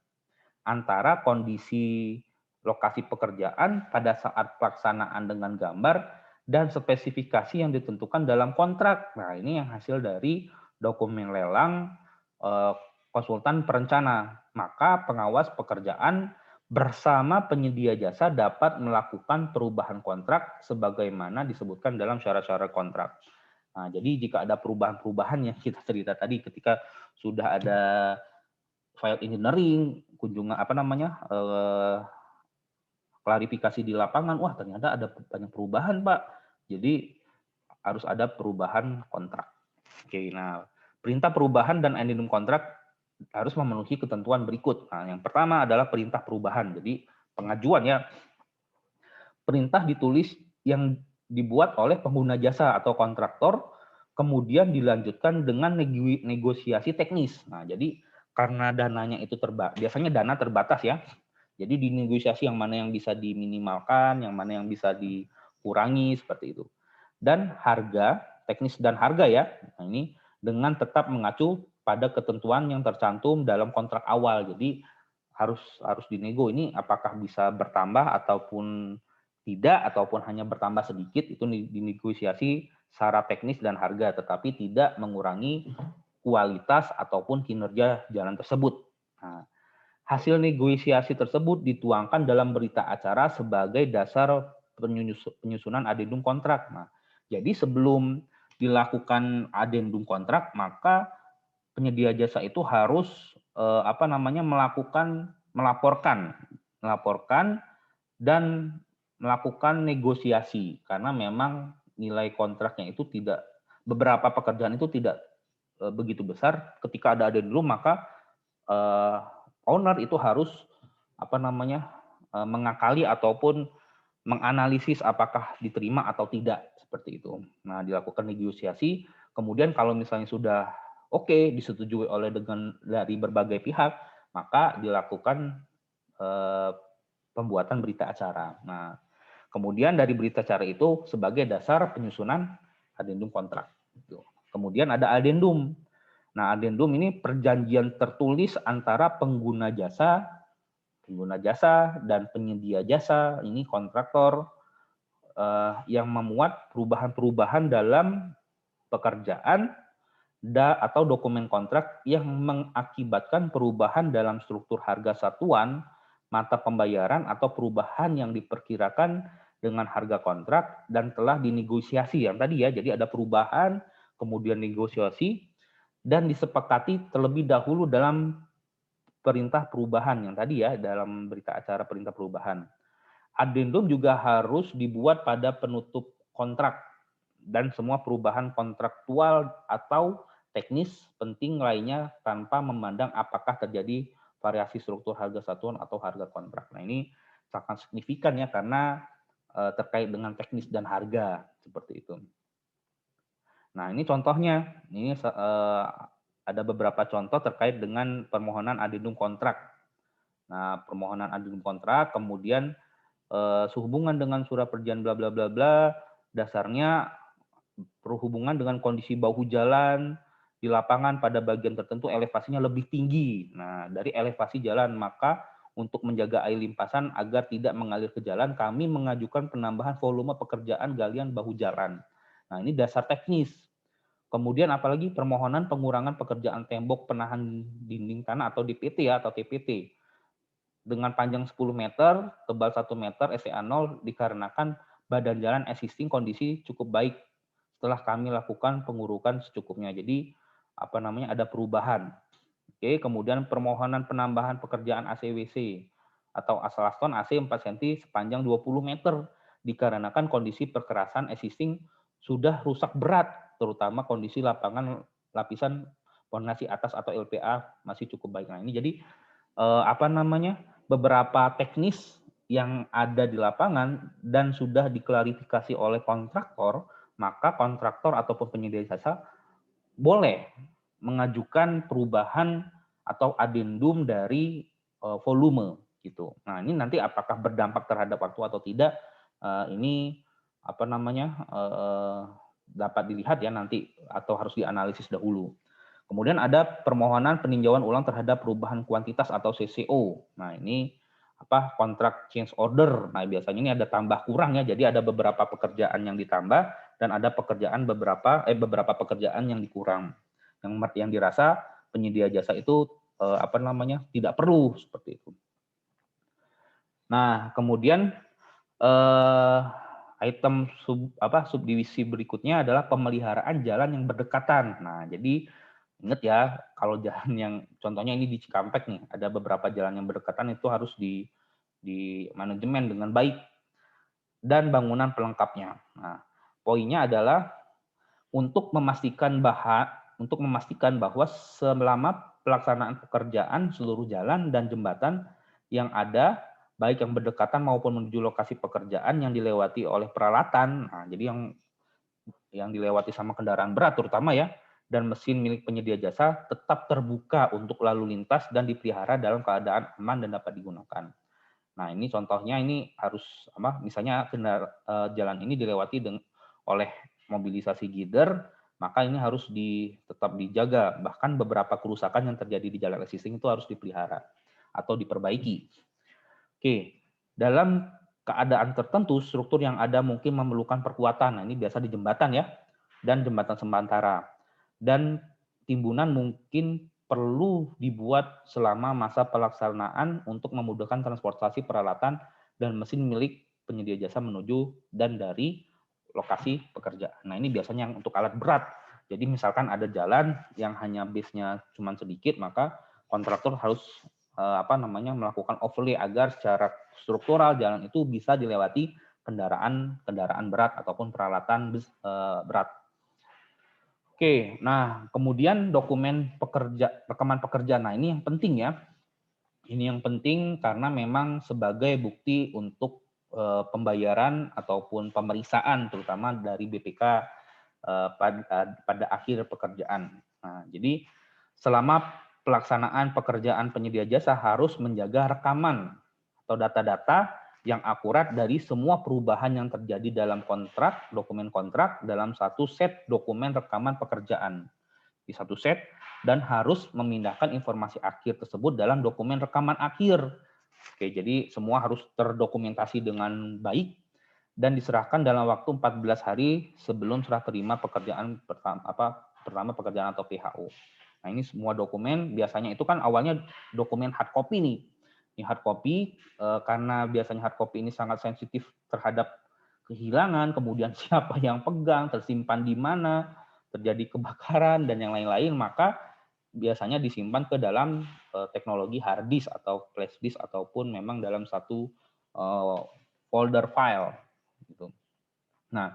antara kondisi lokasi pekerjaan pada saat pelaksanaan dengan gambar dan spesifikasi yang ditentukan dalam kontrak. Nah, ini yang hasil dari dokumen lelang konsultan perencana. Maka pengawas pekerjaan bersama penyedia jasa dapat melakukan perubahan kontrak sebagaimana disebutkan dalam syarat-syarat kontrak. Nah, jadi jika ada perubahan-perubahan yang kita cerita tadi, ketika sudah ada file engineering, kunjungan klarifikasi di lapangan, wah ternyata ada banyak perubahan, Pak. Jadi harus ada perubahan kontrak. Oke, nah perintah perubahan dan addendum kontrak harus memenuhi ketentuan berikut. Nah, yang pertama adalah perintah perubahan. Jadi pengajuan ya, perintah ditulis yang dibuat oleh pengguna jasa atau kontraktor, kemudian dilanjutkan dengan negosiasi teknis. Nah, jadi karena dananya itu biasanya dana terbatas ya. Jadi dinegosiasi yang mana yang bisa diminimalkan, yang mana yang bisa dikurangi seperti itu. Dan harga, teknis dan harga ya. Nah, ini dengan tetap mengacu pada ketentuan yang tercantum dalam kontrak awal. Jadi harus dinego ini apakah bisa bertambah ataupun tidak, ataupun hanya bertambah sedikit, itu dinegosiasi secara teknis dan harga, tetapi tidak mengurangi kualitas ataupun kinerja jalan tersebut. Nah, hasil negosiasi tersebut dituangkan dalam berita acara sebagai dasar penyusunan adendum kontrak. Nah, jadi sebelum dilakukan adendum kontrak, maka penyedia jasa itu harus melaporkan dan melakukan negosiasi, karena memang nilai kontraknya itu tidak, beberapa pekerjaan itu tidak begitu besar. Ketika ada adendum, maka owner itu harus mengakali ataupun menganalisis apakah diterima atau tidak, seperti itu. Nah, dilakukan negosiasi, kemudian kalau misalnya sudah oke, disetujui dari berbagai pihak, maka dilakukan pembuatan berita acara. Nah, kemudian dari berita acara itu sebagai dasar penyusunan adendum kontrak. Kemudian ada adendum. Nah, adendum ini perjanjian tertulis antara pengguna jasa dan penyedia jasa, ini kontraktor, yang memuat perubahan-perubahan dalam pekerjaan atau dokumen kontrak yang mengakibatkan perubahan dalam struktur harga satuan, mata pembayaran, atau perubahan yang diperkirakan dengan harga kontrak dan telah dinegosiasi. Yang tadi ya, jadi ada perubahan, kemudian negosiasi, dan disepakati terlebih dahulu dalam perintah perubahan yang tadi ya, dalam berita acara perintah perubahan. Adendum juga harus dibuat pada penutup kontrak dan semua perubahan kontraktual atau teknis penting lainnya tanpa memandang apakah terjadi variasi struktur harga satuan atau harga kontrak. Nah, ini sangat signifikan ya, karena terkait dengan teknis dan harga, seperti itu. Nah, ini contohnya. Ini ada beberapa contoh terkait dengan permohonan adendum kontrak. Nah, permohonan adendum kontrak, kemudian sehubungan dengan surat perjanjian bla bla bla bla, dasarnya berhubungan dengan kondisi bahu jalan di lapangan pada bagian tertentu elevasinya lebih tinggi. Nah, dari elevasi jalan, maka untuk menjaga air limpasan agar tidak mengalir ke jalan, kami mengajukan penambahan volume pekerjaan galian bahu jalan. Nah, ini dasar teknis. Kemudian apalagi permohonan pengurangan pekerjaan tembok penahan dinding tanah atau DPT ya, atau TPT. Dengan panjang 10 meter, tebal 1 meter, SEA 0 dikarenakan badan jalan existing kondisi cukup baik setelah kami lakukan pengurukan secukupnya. Jadi ada perubahan. Oke, kemudian permohonan penambahan pekerjaan AC/WC atau aslaston AC 4 cm sepanjang 20 meter dikarenakan kondisi perkerasan existing sudah rusak berat, terutama kondisi lapisan fondasi atas atau LPA masih cukup baik. Nah, ini jadi beberapa teknis yang ada di lapangan dan sudah diklarifikasi oleh kontraktor, maka kontraktor ataupun penyedia jasa boleh mengajukan perubahan atau adendum dari volume gitu. Nah, ini nanti apakah berdampak terhadap waktu atau tidak, ini dapat dilihat ya nanti, atau harus dianalisis dahulu. Kemudian ada permohonan peninjauan ulang terhadap perubahan kuantitas atau CCO. Nah, ini kontrak change order. Nah, biasanya ini ada tambah kurang ya. Jadi ada beberapa pekerjaan yang ditambah dan ada beberapa pekerjaan yang dikurang. Yang dirasa penyedia jasa itu tidak perlu, seperti itu. Nah, kemudian item subdivisi berikutnya adalah pemeliharaan jalan yang berdekatan. Nah, jadi ingat ya, kalau jalan yang contohnya ini di Cikampek nih, ada beberapa jalan yang berdekatan itu harus di manajemen dengan baik, dan bangunan pelengkapnya. Nah, poinnya adalah untuk memastikan bahwa selama pelaksanaan pekerjaan seluruh jalan dan jembatan yang ada, baik yang berdekatan maupun menuju lokasi pekerjaan yang dilewati oleh peralatan, nah, jadi yang dilewati sama kendaraan berat terutama ya, dan mesin milik penyedia jasa tetap terbuka untuk lalu lintas dan dipelihara dalam keadaan aman dan dapat digunakan. Nah, ini contohnya, ini harus misalnya jalan ini dilewati oleh mobilisasi gider, maka ini harus tetap dijaga. Bahkan beberapa kerusakan yang terjadi di jalan existing itu harus dipelihara. atau diperbaiki. Oke, dalam keadaan tertentu struktur yang ada mungkin memerlukan perkuatan. Nah, ini biasa di jembatan ya, dan jembatan sementara. Dan timbunan mungkin perlu dibuat selama masa pelaksanaan untuk memudahkan transportasi peralatan dan mesin milik penyedia jasa menuju dan dari lokasi pekerjaan. Nah, ini biasanya yang untuk alat berat. Jadi misalkan ada jalan yang hanya base-nya cuma sedikit, maka kontraktor harus melakukan overlay agar secara struktural jalan itu bisa dilewati kendaraan berat ataupun peralatan berat. Oke, nah kemudian rekaman pekerja. Nah, ini yang penting ya. Ini yang penting karena memang sebagai bukti untuk pembayaran ataupun pemeriksaan terutama dari BPK pada akhir pekerjaan. Nah, jadi selama pelaksanaan pekerjaan penyedia jasa harus menjaga rekaman atau data-data yang akurat dari semua perubahan yang terjadi dalam dokumen kontrak dalam satu set dokumen rekaman pekerjaan di satu set dan harus memindahkan informasi akhir tersebut dalam dokumen rekaman akhir. Oke, jadi semua harus terdokumentasi dengan baik dan diserahkan dalam waktu 14 hari sebelum serah terima pekerjaan pertama pekerjaan atau PHO. Nah, ini semua dokumen biasanya itu kan awalnya dokumen hard copy nih. Ini hard copy karena biasanya hard copy ini sangat sensitif terhadap kehilangan, kemudian siapa yang pegang, tersimpan di mana, terjadi kebakaran dan yang lain-lain, maka biasanya disimpan ke dalam teknologi hard disk atau flash disk ataupun memang dalam satu folder file gitu. Nah,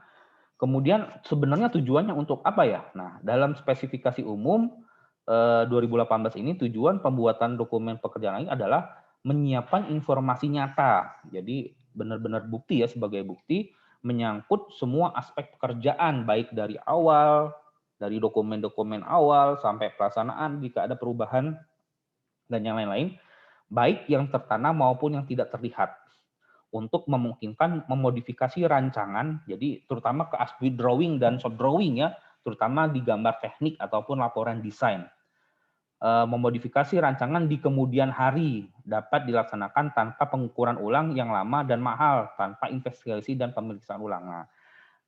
kemudian sebenarnya tujuannya untuk apa ya? Nah, dalam spesifikasi umum 2018 ini tujuan pembuatan dokumen pekerjaan ini adalah menyiapkan informasi nyata. Jadi benar-benar bukti ya, sebagai bukti menyangkut semua aspek pekerjaan baik dari awal, dari dokumen-dokumen awal sampai pelaksanaan jika ada perubahan dan yang lain-lain, baik yang tertanam maupun yang tidak terlihat, untuk memungkinkan memodifikasi rancangan, jadi terutama ke as-built drawing dan shop drawing ya, terutama di gambar teknik ataupun laporan desain. Memodifikasi rancangan di kemudian hari dapat dilaksanakan tanpa pengukuran ulang yang lama dan mahal, tanpa investigasi dan pemeriksaan ulang. Nah,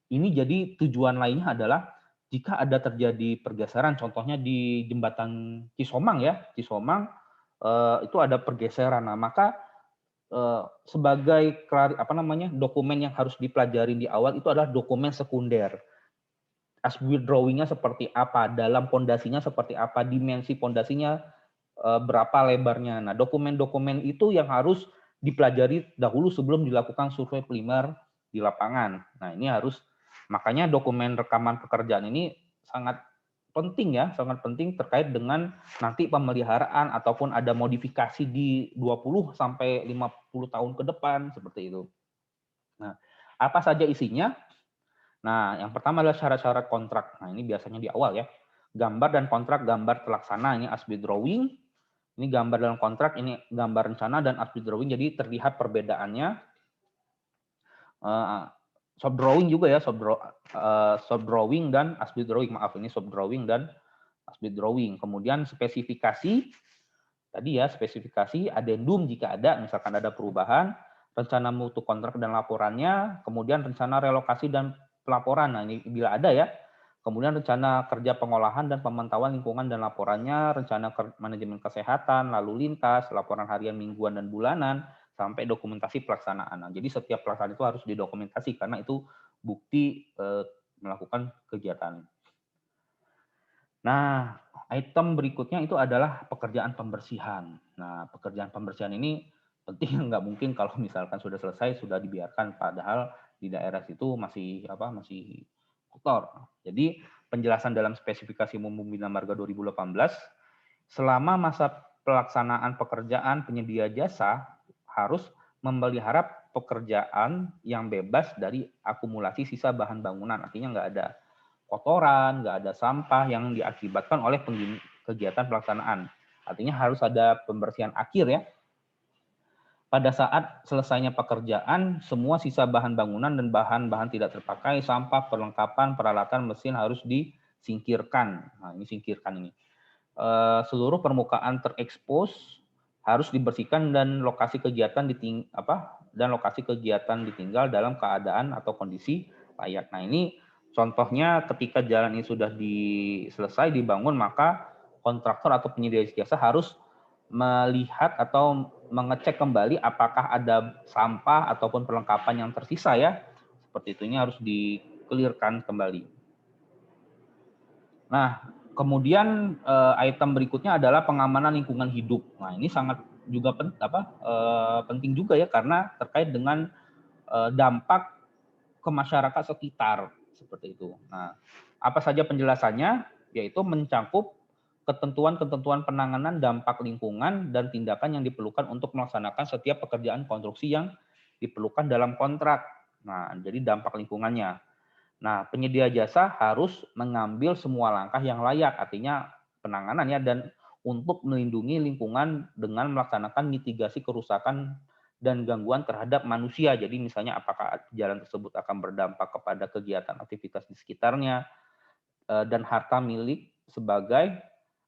ini jadi tujuan lainnya adalah jika ada terjadi pergeseran, contohnya di jembatan Cisomang ya, Cisomang itu ada pergeseran. Nah, maka sebagai dokumen yang harus dipelajari di awal itu adalah dokumen sekunder. As-built drawing-nya seperti apa, dalam pondasinya seperti apa, dimensi pondasinya berapa lebarnya. Nah, dokumen-dokumen itu yang harus dipelajari dahulu sebelum dilakukan survei primer di lapangan. Nah, ini harus, makanya dokumen rekaman pekerjaan ini sangat penting ya, sangat penting terkait dengan nanti pemeliharaan ataupun ada modifikasi di 20 sampai 50 tahun ke depan seperti itu. Nah, apa saja isinya? Nah, yang pertama adalah syarat-syarat kontrak. Nah, ini biasanya di awal ya. Gambar dan kontrak, gambar pelaksana, ini as-built drawing. Ini gambar dalam kontrak, ini gambar rencana dan as-built drawing. Jadi terlihat perbedaannya. Shop drawing juga ya, shop drawing dan as-built drawing. Maaf, ini shop drawing dan as-built drawing. Kemudian spesifikasi, tadi ya, spesifikasi, addendum jika ada, misalkan ada perubahan, rencana mutu kontrak dan laporannya, kemudian rencana relokasi dan pelaporan. Nah, ini bila ada ya. Kemudian rencana kerja pengolahan dan pemantauan lingkungan dan laporannya, rencana manajemen kesehatan, lalu lintas, laporan harian, mingguan, dan bulanan, sampai dokumentasi pelaksanaan. Nah, jadi setiap pelaksanaan itu harus didokumentasi karena itu bukti melakukan kegiatan. Nah, item berikutnya itu adalah pekerjaan pembersihan. Nah, pekerjaan pembersihan ini penting, nggak mungkin kalau misalkan sudah selesai sudah dibiarkan, padahal di daerah situ masih kotor. Jadi penjelasan dalam spesifikasi umum Bina Marga 2018, selama masa pelaksanaan pekerjaan penyedia jasa harus memelihara pekerjaan yang bebas dari akumulasi sisa bahan bangunan, artinya nggak ada kotoran, nggak ada sampah yang diakibatkan oleh kegiatan pelaksanaan. Artinya harus ada pembersihan akhir ya. Pada saat selesainya pekerjaan, semua sisa bahan bangunan dan bahan-bahan tidak terpakai, sampah, perlengkapan, peralatan, mesin harus disingkirkan. Nah, ini singkirkan ini. Seluruh permukaan terekspos harus dibersihkan dan lokasi kegiatan ditinggal dalam keadaan atau kondisi layak. Nah, ini contohnya ketika jalan ini sudah selesai dibangun, maka kontraktor atau penyedia jasa harus melihat atau mengecek kembali apakah ada sampah ataupun perlengkapan yang tersisa ya. Seperti itu, ini harus di-clear-kan kembali. Nah, kemudian item berikutnya adalah pengamanan lingkungan hidup. Nah, ini sangat juga penting juga ya, karena terkait dengan dampak ke masyarakat sekitar seperti itu. Nah, apa saja penjelasannya? Yaitu mencakup ketentuan-ketentuan penanganan dampak lingkungan dan tindakan yang diperlukan untuk melaksanakan setiap pekerjaan konstruksi yang diperlukan dalam kontrak. Nah, jadi dampak lingkungannya. Nah, penyedia jasa harus mengambil semua langkah yang layak, artinya penanganan ya, dan untuk melindungi lingkungan dengan melaksanakan mitigasi kerusakan dan gangguan terhadap manusia. Jadi misalnya apakah jalan tersebut akan berdampak kepada kegiatan aktivitas di sekitarnya dan harta milik sebagai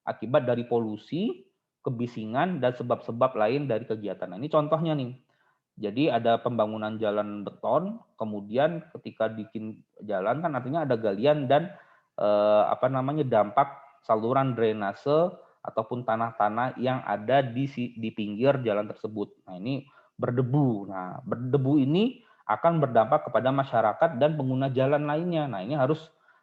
akibat dari polusi, kebisingan, dan sebab-sebab lain dari kegiatan. Nah, ini contohnya nih. Jadi ada pembangunan jalan beton, kemudian ketika bikin jalan kan artinya ada galian dan dampak saluran drainase ataupun tanah-tanah yang ada di pinggir jalan tersebut. Nah, ini berdebu. Nah, berdebu ini akan berdampak kepada masyarakat dan pengguna jalan lainnya. Nah, ini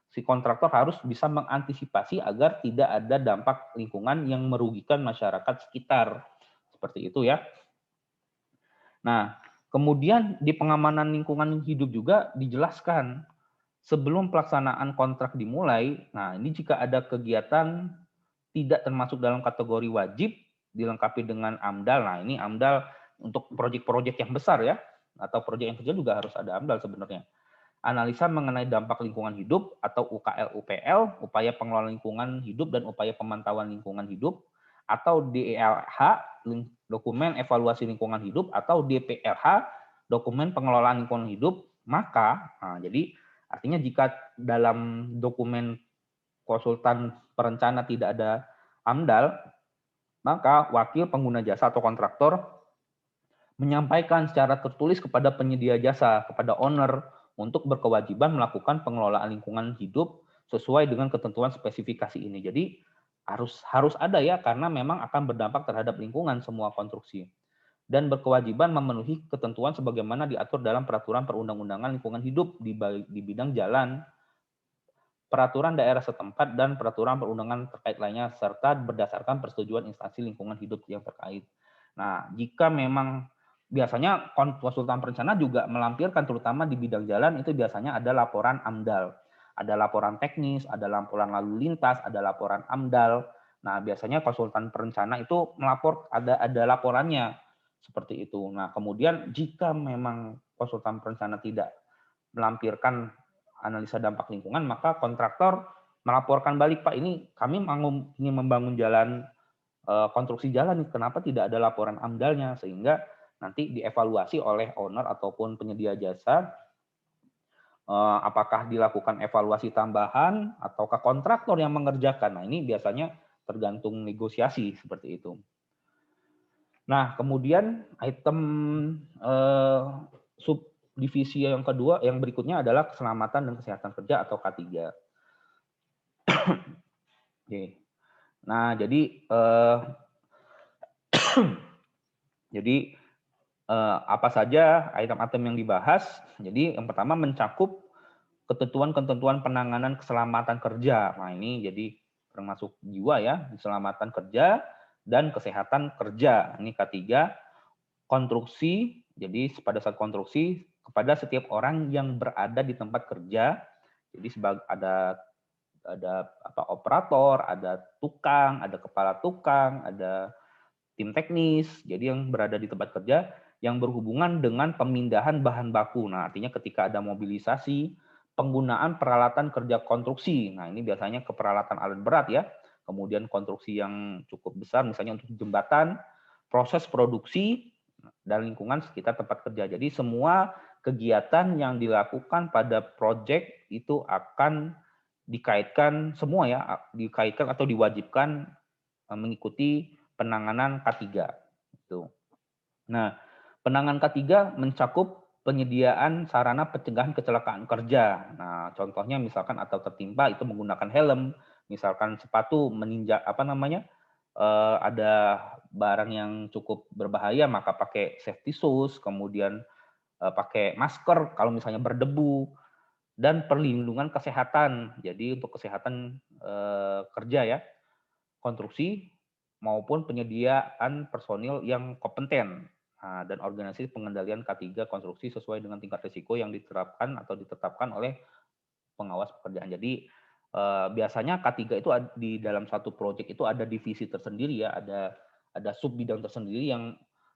si kontraktor harus bisa mengantisipasi agar tidak ada dampak lingkungan yang merugikan masyarakat sekitar. Seperti itu ya. Nah, kemudian di pengamanan lingkungan hidup juga dijelaskan sebelum pelaksanaan kontrak dimulai. Nah, ini jika ada kegiatan tidak termasuk dalam kategori wajib dilengkapi dengan AMDAL. Nah, ini AMDAL untuk proyek-proyek yang besar ya, atau proyek yang kecil juga harus ada AMDAL sebenarnya. Analisa mengenai dampak lingkungan hidup atau UKL-UPL, upaya pengelolaan lingkungan hidup dan upaya pemantauan lingkungan hidup, atau DELH, dokumen evaluasi lingkungan hidup, atau DPLH, dokumen pengelolaan lingkungan hidup, maka, jadi artinya jika dalam dokumen konsultan perencana tidak ada AMDAL, maka wakil pengguna jasa atau kontraktor menyampaikan secara tertulis kepada penyedia jasa, kepada owner, untuk berkewajiban melakukan pengelolaan lingkungan hidup sesuai dengan ketentuan spesifikasi ini. Jadi harus ada ya, karena memang akan berdampak terhadap lingkungan semua konstruksi, dan berkewajiban memenuhi ketentuan sebagaimana diatur dalam peraturan perundang-undangan lingkungan hidup di bidang jalan, peraturan daerah setempat, dan peraturan perundangan terkait lainnya, serta berdasarkan persetujuan instansi lingkungan hidup yang terkait. Nah, jika memang biasanya konsultan perencana juga melampirkan, terutama di bidang jalan, itu biasanya ada laporan AMDAL. Ada laporan teknis, ada laporan lalu lintas, ada laporan AMDAL. Nah, biasanya konsultan perencana itu ada laporannya seperti itu. Nah, kemudian jika memang konsultan perencana tidak melampirkan analisa dampak lingkungan, maka kontraktor melaporkan balik, Pak, ini kami ingin membangun jalan, konstruksi jalan, kenapa tidak ada laporan AMDAL-nya, sehingga nanti dievaluasi oleh owner ataupun penyedia jasa, apakah dilakukan evaluasi tambahan ataukah kontraktor yang mengerjakan. Nah, ini biasanya tergantung negosiasi seperti itu. Nah, kemudian item subdivisi yang kedua, yang berikutnya adalah keselamatan dan kesehatan kerja atau K3. Oke. Nah, jadi apa saja item-item yang dibahas? Jadi yang pertama mencakup ketentuan-ketentuan penanganan keselamatan kerja. Nah, ini jadi termasuk jiwa ya, keselamatan kerja dan kesehatan kerja. Ini K3. Konstruksi, jadi pada saat konstruksi kepada setiap orang yang berada di tempat kerja. Jadi ada operator, ada tukang, ada kepala tukang, ada tim teknis. Jadi yang berada di tempat kerja yang berhubungan dengan pemindahan bahan baku. Nah, artinya ketika ada mobilisasi, penggunaan peralatan kerja konstruksi. Nah, ini biasanya ke peralatan alat berat ya. Kemudian konstruksi yang cukup besar, misalnya untuk jembatan, proses produksi, dan lingkungan sekitar tempat kerja. Jadi semua kegiatan yang dilakukan pada proyek itu akan dikaitkan semua ya, dikaitkan atau diwajibkan mengikuti penanganan K3. Tuh. Nah, penanganan ketiga mencakup penyediaan sarana pencegahan kecelakaan kerja. Nah, contohnya misalkan atau tertimpa itu menggunakan helm, misalkan sepatu meninjak ada barang yang cukup berbahaya maka pakai safety shoes, kemudian pakai masker kalau misalnya berdebu, dan perlindungan kesehatan. Jadi untuk kesehatan kerja ya, konstruksi maupun penyediaan personil yang kompeten. Nah, dan organisasi pengendalian K3 konstruksi sesuai dengan tingkat risiko yang diterapkan atau ditetapkan oleh pengawas pekerjaan. Jadi biasanya K3 itu di dalam satu proyek itu ada divisi tersendiri ya, ada sub bidang tersendiri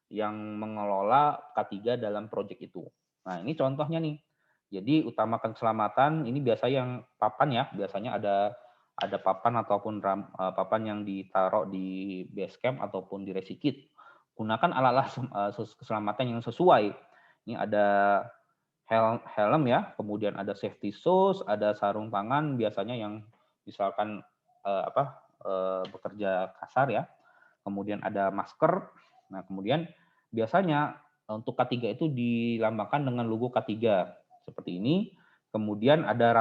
yang mengelola K3 dalam proyek itu. Nah, ini contohnya nih. Jadi utamakan keselamatan, ini biasa yang papan ya, biasanya ada papan ataupun papan yang ditaruh di base camp ataupun di resikit. Gunakan alat-alat keselamatan yang sesuai. Ini ada helm ya, kemudian ada safety shoes, ada sarung tangan biasanya yang misalkan bekerja kasar ya. Kemudian ada masker. Nah, kemudian biasanya untuk K3 itu dilambangkan dengan logo K3 seperti ini. Kemudian ada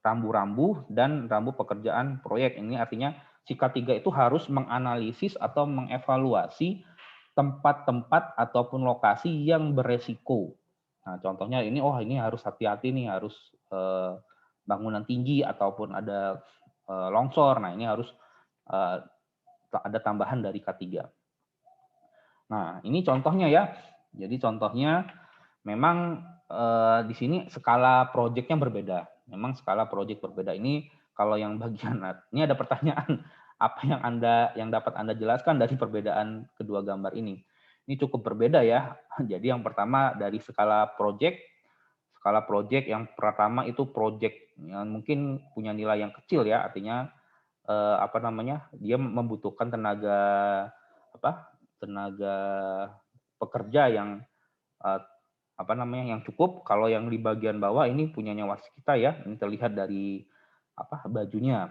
rambu-rambu dan rambu pekerjaan proyek. Ini artinya si K3 itu harus menganalisis atau mengevaluasi tempat-tempat ataupun lokasi yang beresiko. Nah, contohnya ini harus hati-hati nih, harus bangunan tinggi ataupun ada longsor. Nah, ini harus ada tambahan dari K3. Nah, ini contohnya ya. Jadi contohnya memang di sini skala proyeknya berbeda. Memang skala proyek berbeda. Ini kalau yang bagian ini ada pertanyaan apa yang dapat Anda jelaskan dari perbedaan kedua gambar ini. Ini cukup berbeda ya. Jadi yang pertama dari skala proyek yang pertama itu proyek yang mungkin punya nilai yang kecil ya, artinya dia membutuhkan tenaga pekerja yang yang cukup. Kalau yang di bagian bawah ini punyanya waskita ya, ini terlihat dari bajunya.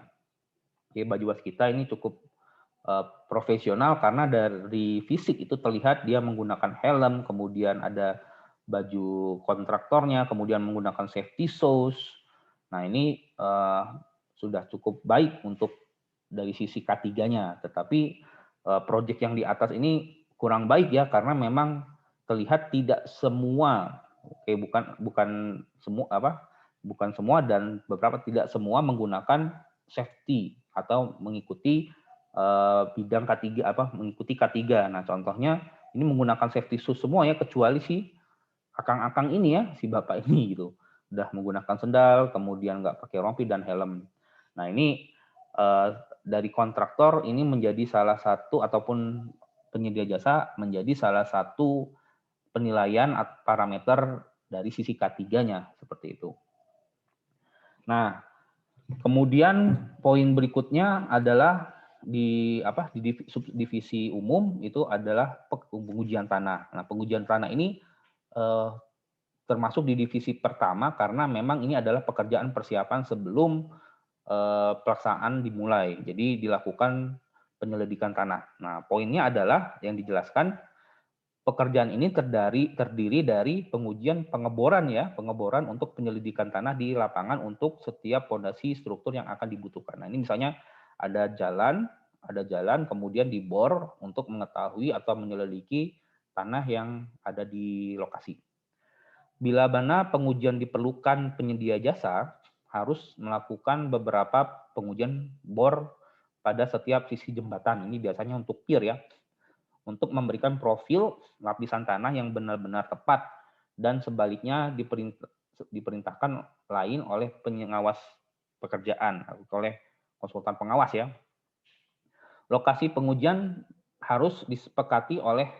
Oke, baju waskita ini cukup profesional karena dari fisik itu terlihat dia menggunakan helm, kemudian ada baju kontraktornya, kemudian menggunakan safety shoes. Nah, ini sudah cukup baik untuk dari sisi K3-nya, tetapi proyek yang di atas ini kurang baik ya, karena memang terlihat tidak semua, bukan semua dan beberapa tidak semua menggunakan safety atau mengikuti bidang K3 mengikuti K3. Nah, contohnya ini menggunakan safety shoes semua ya, kecuali si akang-akang ini ya, si bapak ini gitu. Udah menggunakan sendal, kemudian nggak pakai rompi dan helm. Nah, ini dari kontraktor ini menjadi salah satu ataupun penyedia jasa menjadi salah satu penilaian parameter dari sisi K3-nya seperti itu. Nah, kemudian poin berikutnya adalah di divisi umum itu adalah pengujian tanah. Nah, pengujian tanah ini termasuk di divisi pertama karena memang ini adalah pekerjaan persiapan sebelum pelaksanaan dimulai. Jadi dilakukan penyelidikan tanah. Nah, poinnya adalah yang dijelaskan pekerjaan ini terdiri dari pengujian pengeboran untuk penyelidikan tanah di lapangan untuk setiap fondasi struktur yang akan dibutuhkan. Nah, ini misalnya ada jalan kemudian dibor untuk mengetahui atau menyelidiki tanah yang ada di lokasi. Bila mana pengujian diperlukan penyedia jasa, harus melakukan beberapa pengujian bor pada setiap sisi jembatan. Ini biasanya untuk pier ya, untuk memberikan profil lapisan tanah yang benar-benar tepat, dan sebaliknya diperintahkan lain oleh pengawas pekerjaan, oleh konsultan pengawas ya. Lokasi pengujian harus disepakati oleh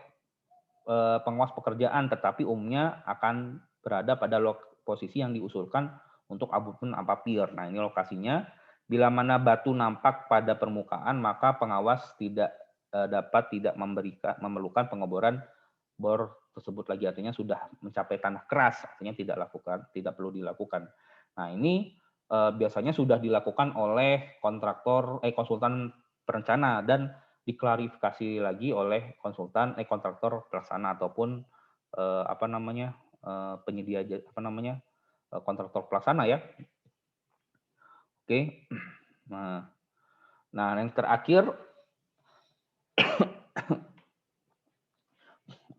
pengawas pekerjaan, tetapi umumnya akan berada pada posisi yang diusulkan untuk apapun pier. Nah, ini lokasinya. Bila mana batu nampak pada permukaan, maka pengawas tidak memerlukan pengeboran bor tersebut lagi, artinya sudah mencapai tanah keras, artinya tidak perlu dilakukan. Nah, ini biasanya sudah dilakukan oleh konsultan perencana, dan diklarifikasi lagi oleh kontraktor pelaksana ataupun penyedia kontraktor pelaksana ya. Oke. Nah, yang terakhir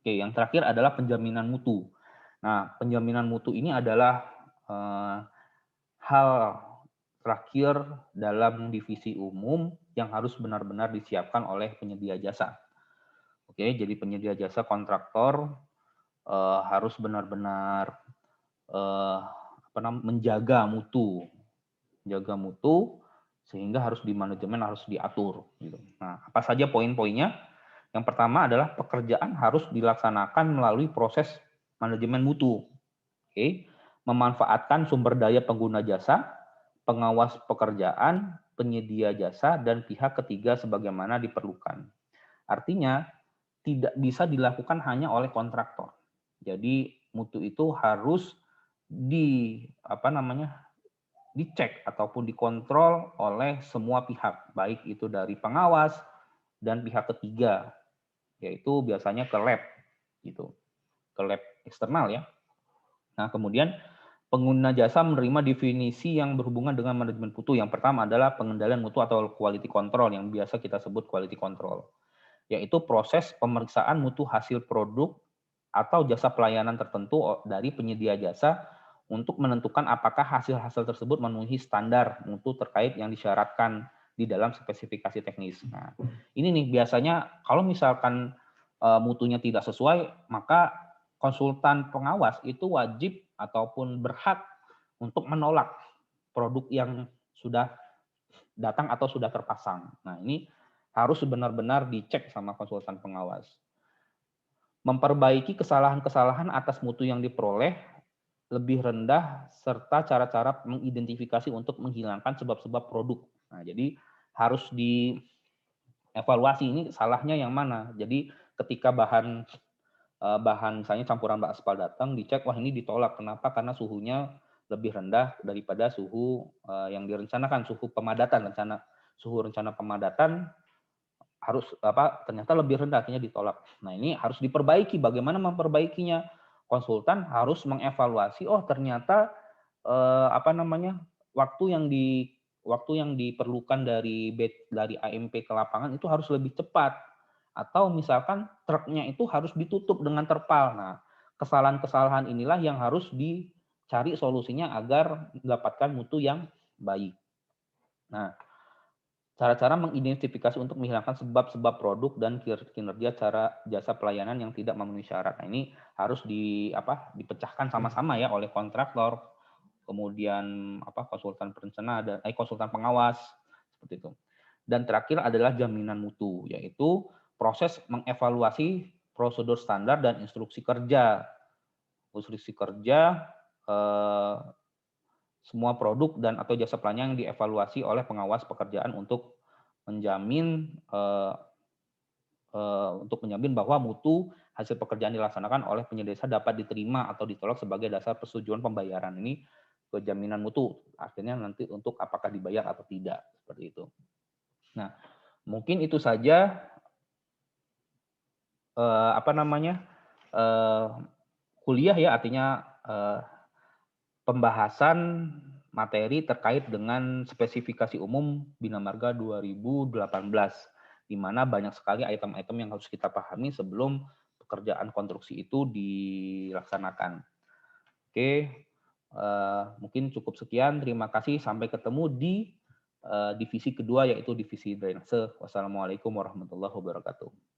yang terakhir adalah penjaminan mutu. Nah, penjaminan mutu ini adalah hal terakhir dalam divisi umum yang harus benar-benar disiapkan oleh penyedia jasa. Oke, jadi penyedia jasa kontraktor harus benar-benar menjaga mutu, sehingga harus di manajemen harus diatur. Gitu. Nah, apa saja poin-poinnya? Yang pertama adalah pekerjaan harus dilaksanakan melalui proses manajemen mutu. Oke, memanfaatkan sumber daya pengguna jasa, pengawas pekerjaan, penyedia jasa, dan pihak ketiga sebagaimana diperlukan. Artinya, tidak bisa dilakukan hanya oleh kontraktor. Jadi, mutu itu harus dicek ataupun dikontrol oleh semua pihak, baik itu dari pengawas dan pihak ketiga, yaitu biasanya ke lab, gitu, ke lab eksternal ya. Nah, kemudian pengguna jasa menerima definisi yang berhubungan dengan manajemen mutu. Yang pertama adalah pengendalian mutu atau quality control yang biasa kita sebut quality control, yaitu proses pemeriksaan mutu hasil produk atau jasa pelayanan tertentu dari penyedia jasa untuk menentukan apakah hasil-hasil tersebut memenuhi standar mutu terkait yang disyaratkan di dalam spesifikasi teknis. Nah, ini nih biasanya kalau misalkan mutunya tidak sesuai, maka konsultan pengawas itu wajib ataupun berhak untuk menolak produk yang sudah datang atau sudah terpasang. Nah, ini harus benar-benar dicek sama konsultan pengawas. Memperbaiki kesalahan-kesalahan atas mutu yang diperoleh lebih rendah, serta cara-cara mengidentifikasi untuk menghilangkan sebab-sebab produk. Nah, jadi harus dievaluasi ini salahnya yang mana. Jadi ketika bahan misalnya campuran aspal datang, dicek, wah ini ditolak. Kenapa? Karena suhunya lebih rendah daripada suhu yang direncanakan, suhu rencana pemadatan harus ternyata lebih rendah, akhirnya ditolak. Nah, ini harus diperbaiki. Bagaimana memperbaikinya? Konsultan harus mengevaluasi, oh ternyata waktu yang diperlukan dari AMP ke lapangan itu harus lebih cepat, atau misalkan truknya itu harus ditutup dengan terpal. Nah, kesalahan-kesalahan inilah yang harus dicari solusinya agar mendapatkan mutu yang baik. Nah, cara-cara mengidentifikasi untuk menghilangkan sebab-sebab produk dan kinerja jasa pelayanan yang tidak memenuhi syarat. Nah, ini harus dipecahkan sama-sama ya oleh kontraktor, kemudian konsultan perencana dan konsultan pengawas seperti itu. Dan terakhir adalah jaminan mutu, yaitu proses mengevaluasi prosedur standar dan instruksi kerja. Semua produk dan atau jasa pelayanan yang dievaluasi oleh pengawas pekerjaan untuk menjamin bahwa mutu hasil pekerjaan dilaksanakan oleh penyedia jasa dapat diterima atau ditolak sebagai dasar persetujuan pembayaran. Ini kejaminan mutu, akhirnya nanti untuk apakah dibayar atau tidak, seperti itu. Nah, mungkin itu saja kuliah ya, artinya pembahasan materi terkait dengan spesifikasi umum Bina Marga 2018, di mana banyak sekali item-item yang harus kita pahami sebelum pekerjaan konstruksi itu dilaksanakan. Oke, mungkin cukup sekian. Terima kasih. Sampai ketemu di divisi kedua, yaitu divisi drainase. Wassalamualaikum warahmatullahi wabarakatuh.